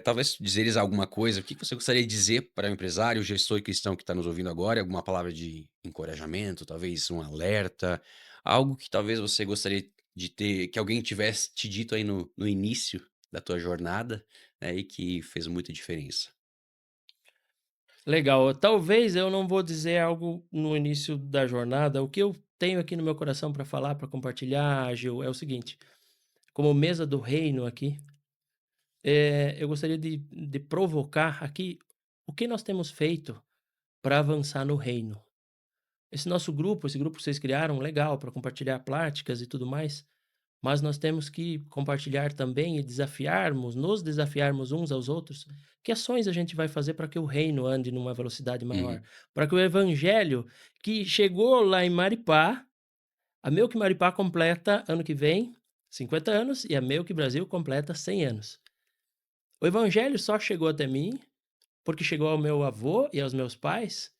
talvez dizeres alguma coisa. O que que você gostaria de dizer para o empresário, o gestor cristão que está nos ouvindo agora? Alguma palavra de encorajamento, talvez um alerta, algo que talvez você gostaria de ter que alguém tivesse te dito aí no início da tua jornada, né, e que fez muita diferença? Legal, talvez eu não vou dizer algo no início da jornada, o que eu tenho aqui no meu coração para falar, para compartilhar, Gil, é o seguinte: como mesa do reino aqui, eu gostaria de provocar aqui o que nós temos feito para avançar no reino. Esse grupo que vocês criaram, legal, para compartilhar práticas e tudo mais, mas nós temos que compartilhar também e nos desafiarmos uns aos outros, que ações a gente vai fazer para que o reino ande numa velocidade maior, Uhum, para que o evangelho que chegou lá em Maripá, a Milk Maripá completa ano que vem 50 anos e a Milk Brasil completa 100 anos. O evangelho só chegou até mim porque chegou ao meu avô e aos meus pais,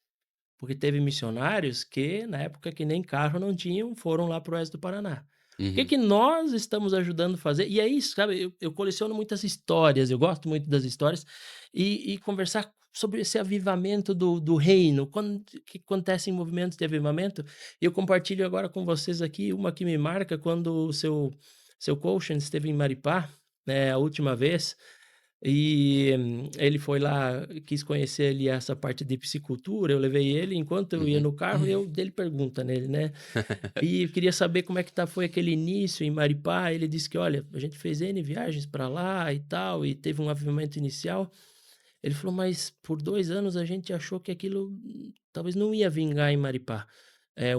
porque teve missionários que, na época que nem carro não tinham, foram lá para o oeste do Paraná. O que uhum. que nós estamos ajudando a fazer? E é isso, sabe, eu coleciono muitas histórias, eu gosto muito das histórias, e conversar sobre esse avivamento do reino, quando que acontecem movimentos de avivamento, e eu compartilho agora com vocês aqui uma que me marca quando o seu coach esteve em Maripá, a última vez, e ele foi lá, quis conhecer ali essa parte de piscicultura, eu levei ele, enquanto eu ia Uhum. no carro, eu dele pergunta nele, né, e eu queria saber como é que foi aquele início em Maripá. Ele disse que: "Olha, a gente fez N viagens para lá e tal, e teve um avivamento inicial". Ele falou: "Mas por 2 anos a gente achou que aquilo, talvez não ia vingar em Maripá,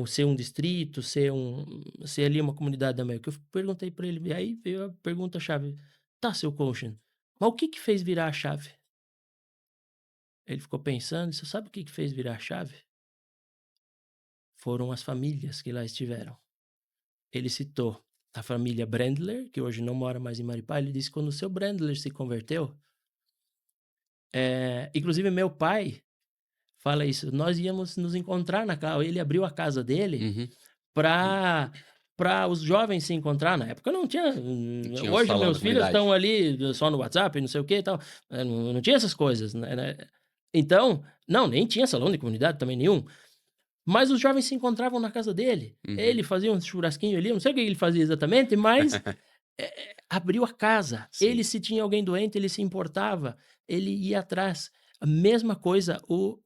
o ser um distrito, ser ali uma comunidade da América". Eu perguntei para ele, e aí veio a pergunta-chave: "Tá, seu coaching, mas o que que fez virar a chave?". Ele ficou pensando, e: "Você sabe o que que fez virar a chave? Foram as famílias que lá estiveram". Ele citou a família Brendler, que hoje não mora mais em Maripá. Ele disse que quando o seu Brendler se converteu, inclusive meu pai fala isso, nós íamos nos encontrar na casa, ele abriu a casa dele Uhum. para os jovens se encontrar. Na época não tinha, Tinha o hoje salão da meus filhos comunidade. estão ali só no WhatsApp, não sei o que e tal, não tinha essas coisas, né. Então não, nem tinha salão de comunidade também nenhum. Mas os jovens se encontravam na casa dele. Uhum. Ele fazia um churrasquinho ali, eu não sei o que ele fazia exatamente, mas, abriu a casa. Sim. Ele, se tinha alguém doente, ele se importava, ele ia atrás. A mesma coisa o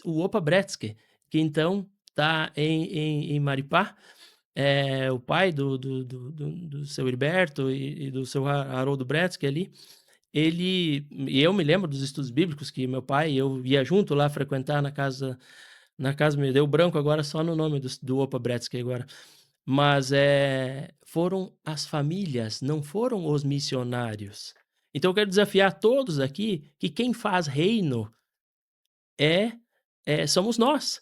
Opa Bretsky, que então está em Maripá, o pai do seu Heriberto e do seu Haroldo Bretsky ali, e eu me lembro dos estudos bíblicos que meu pai e eu ia junto lá frequentar na casa, me deu branco agora só no nome do Opa Bretsky agora. Mas, foram as famílias, não foram os missionários. Então eu quero desafiar todos aqui que quem faz reino é somos nós.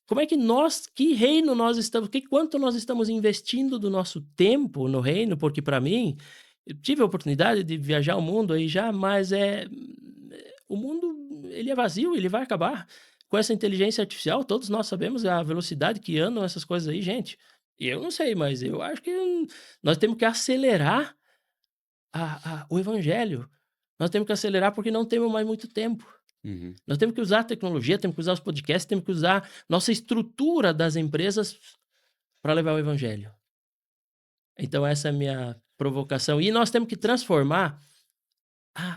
Como é que reino nós estamos, quanto nós estamos investindo do nosso tempo no reino, porque para mim, eu tive a oportunidade de viajar o mundo aí já, mas o mundo ele é vazio, ele vai acabar. Com essa inteligência artificial, todos nós sabemos a velocidade que andam essas coisas aí, gente. Eu não sei, mas eu acho que nós temos que acelerar o evangelho. Nós temos que acelerar porque não temos mais muito tempo. Uhum. Nós temos que usar a tecnologia, temos que usar os podcasts, temos que usar nossa estrutura das empresas para levar o evangelho. Então essa é a minha provocação. E nós temos que transformar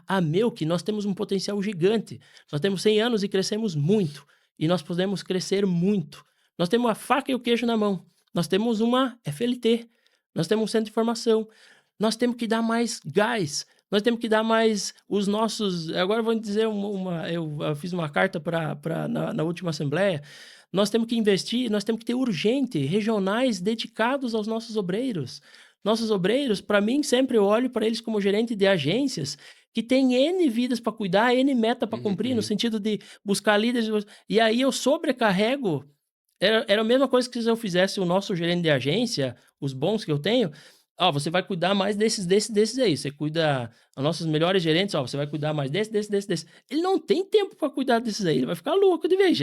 a Milk, nós temos um potencial gigante. Nós temos 100 anos e crescemos muito. E nós podemos crescer muito. Nós temos a faca e o queijo na mão. Nós temos uma FLT. Nós temos um centro de formação. Nós temos que dar mais gás. Nós temos que dar mais os nossos... Agora eu vou dizer eu fiz uma carta na última assembleia. Nós temos que investir, nós temos que ter urgente regionais dedicados aos nossos obreiros. Nossos obreiros, para mim, sempre eu olho para eles como gerente de agências que tem N vidas para cuidar, N meta para cumprir, no sentido de buscar líderes. E aí eu sobrecarrego. Era a mesma coisa que se eu fizesse o nosso gerente de agência, os bons que eu tenho. Ó, você vai cuidar mais desses aí. Você cuida, os nossos melhores gerentes, ó, você vai cuidar mais desse. Ele não tem tempo para cuidar desses aí. Ele vai ficar louco de vez.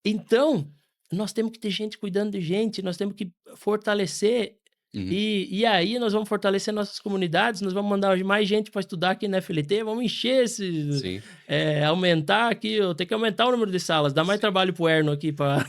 Então, nós temos que ter gente cuidando de gente. Nós temos que fortalecer. E aí nós vamos fortalecer nossas comunidades, nós vamos mandar mais gente para estudar aqui na FLT, vamos encher aumentar aqui, eu tenho que aumentar o número de salas, dar mais trabalho pro Erno aqui para...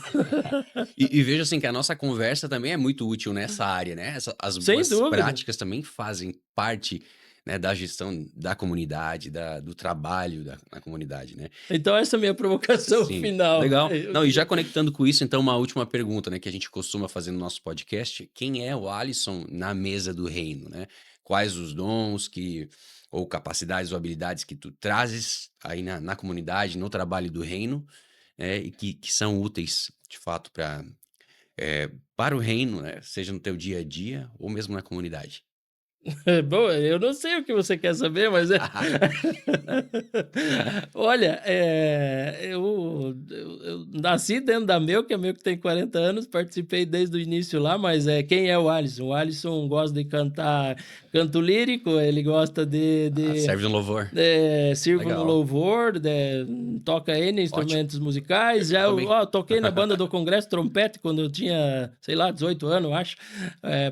E veja assim que a nossa conversa também é muito útil nessa área, né? As boas práticas também fazem parte, né, da gestão da comunidade, do trabalho na comunidade, né? Então essa é a minha provocação final. Legal. Não, e já conectando com isso, então, uma última pergunta, né, que a gente costuma fazer no nosso podcast. Quem é o Alisson na mesa do reino, né? Quais os dons ou capacidades ou habilidades que tu trazes aí na comunidade, no trabalho do reino, né, e que são úteis, de fato, para o reino, né? Seja no teu dia a dia ou mesmo na comunidade. Bom, eu não sei o que você quer saber, mas olha, eu nasci dentro da Milk, a Milk tem 40 anos, participei desde o início lá, mas quem é o Alisson? O Alisson gosta de cantar canto lírico, ele gosta de serve no louvor. Sirvo no louvor, toca N instrumentos musicais. Já eu toquei na banda do Congresso trompete quando eu tinha, sei lá, 18 anos, acho.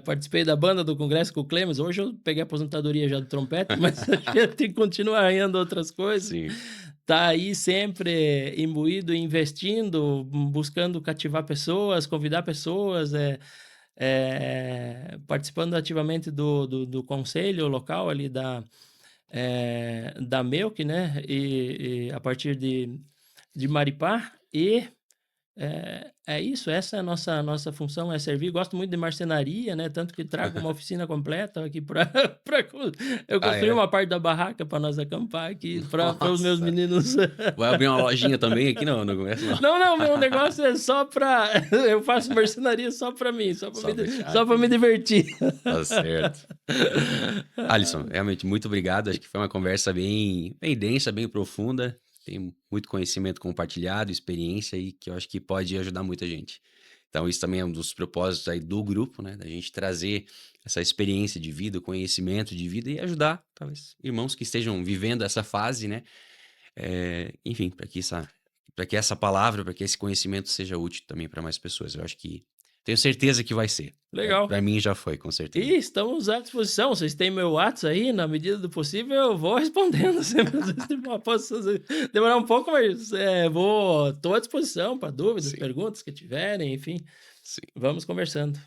Participei da banda do Congresso com o Clemens. Hoje eu peguei a aposentadoria já do trompete, mas a gente continua arranhando outras coisas. Sim. Tá aí sempre imbuído, investindo, buscando cativar pessoas, convidar pessoas, participando ativamente do conselho local ali da Milk, né? E a partir de Maripá. E é isso, essa é a nossa função, é servir. Gosto muito de marcenaria, né? Tanto que trago uma oficina completa aqui para eu construí uma parte da barraca para nós acampar aqui, para os meus meninos. Vai abrir uma lojinha também aqui? Não começa não. Não, meu negócio é só para... Eu faço marcenaria só para mim, só para me divertir. Tá certo. Alisson, realmente, muito obrigado. Acho que foi uma conversa bem densa, bem profunda. Tem muito conhecimento compartilhado, experiência e que eu acho que pode ajudar muita gente. Então, isso também é um dos propósitos aí do grupo, né? Da gente trazer essa experiência de vida, conhecimento de vida e ajudar, talvez, irmãos que estejam vivendo essa fase, né? Enfim, para que essa palavra, para que esse conhecimento seja útil também para mais pessoas. Eu acho que tenho certeza que vai ser. Legal. Para mim já foi, com certeza. E estamos à disposição. Vocês têm meu WhatsApp aí, na medida do possível, eu vou respondendo. Posso demorar um pouco, mas estou à disposição para dúvidas, perguntas que tiverem, enfim. Sim. Vamos conversando.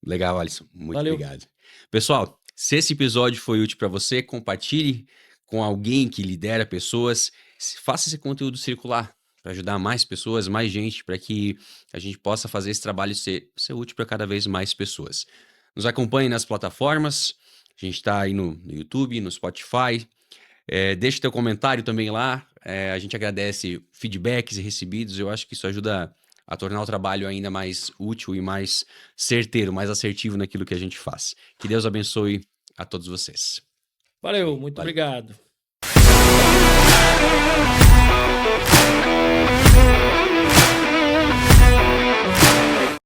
Legal, Alisson. Muito Valeu. Obrigado. Pessoal, se esse episódio foi útil para você, compartilhe com alguém que lidera pessoas. Faça esse conteúdo circular para ajudar mais pessoas, mais gente, para que a gente possa fazer esse trabalho ser útil para cada vez mais pessoas. Nos acompanhe nas plataformas, a gente está aí no YouTube, no Spotify. Deixe teu comentário também lá, a gente agradece feedbacks recebidos, eu acho que isso ajuda a tornar o trabalho ainda mais útil e mais certeiro, mais assertivo naquilo que a gente faz. Que Deus abençoe a todos vocês. Valeu, muito obrigado.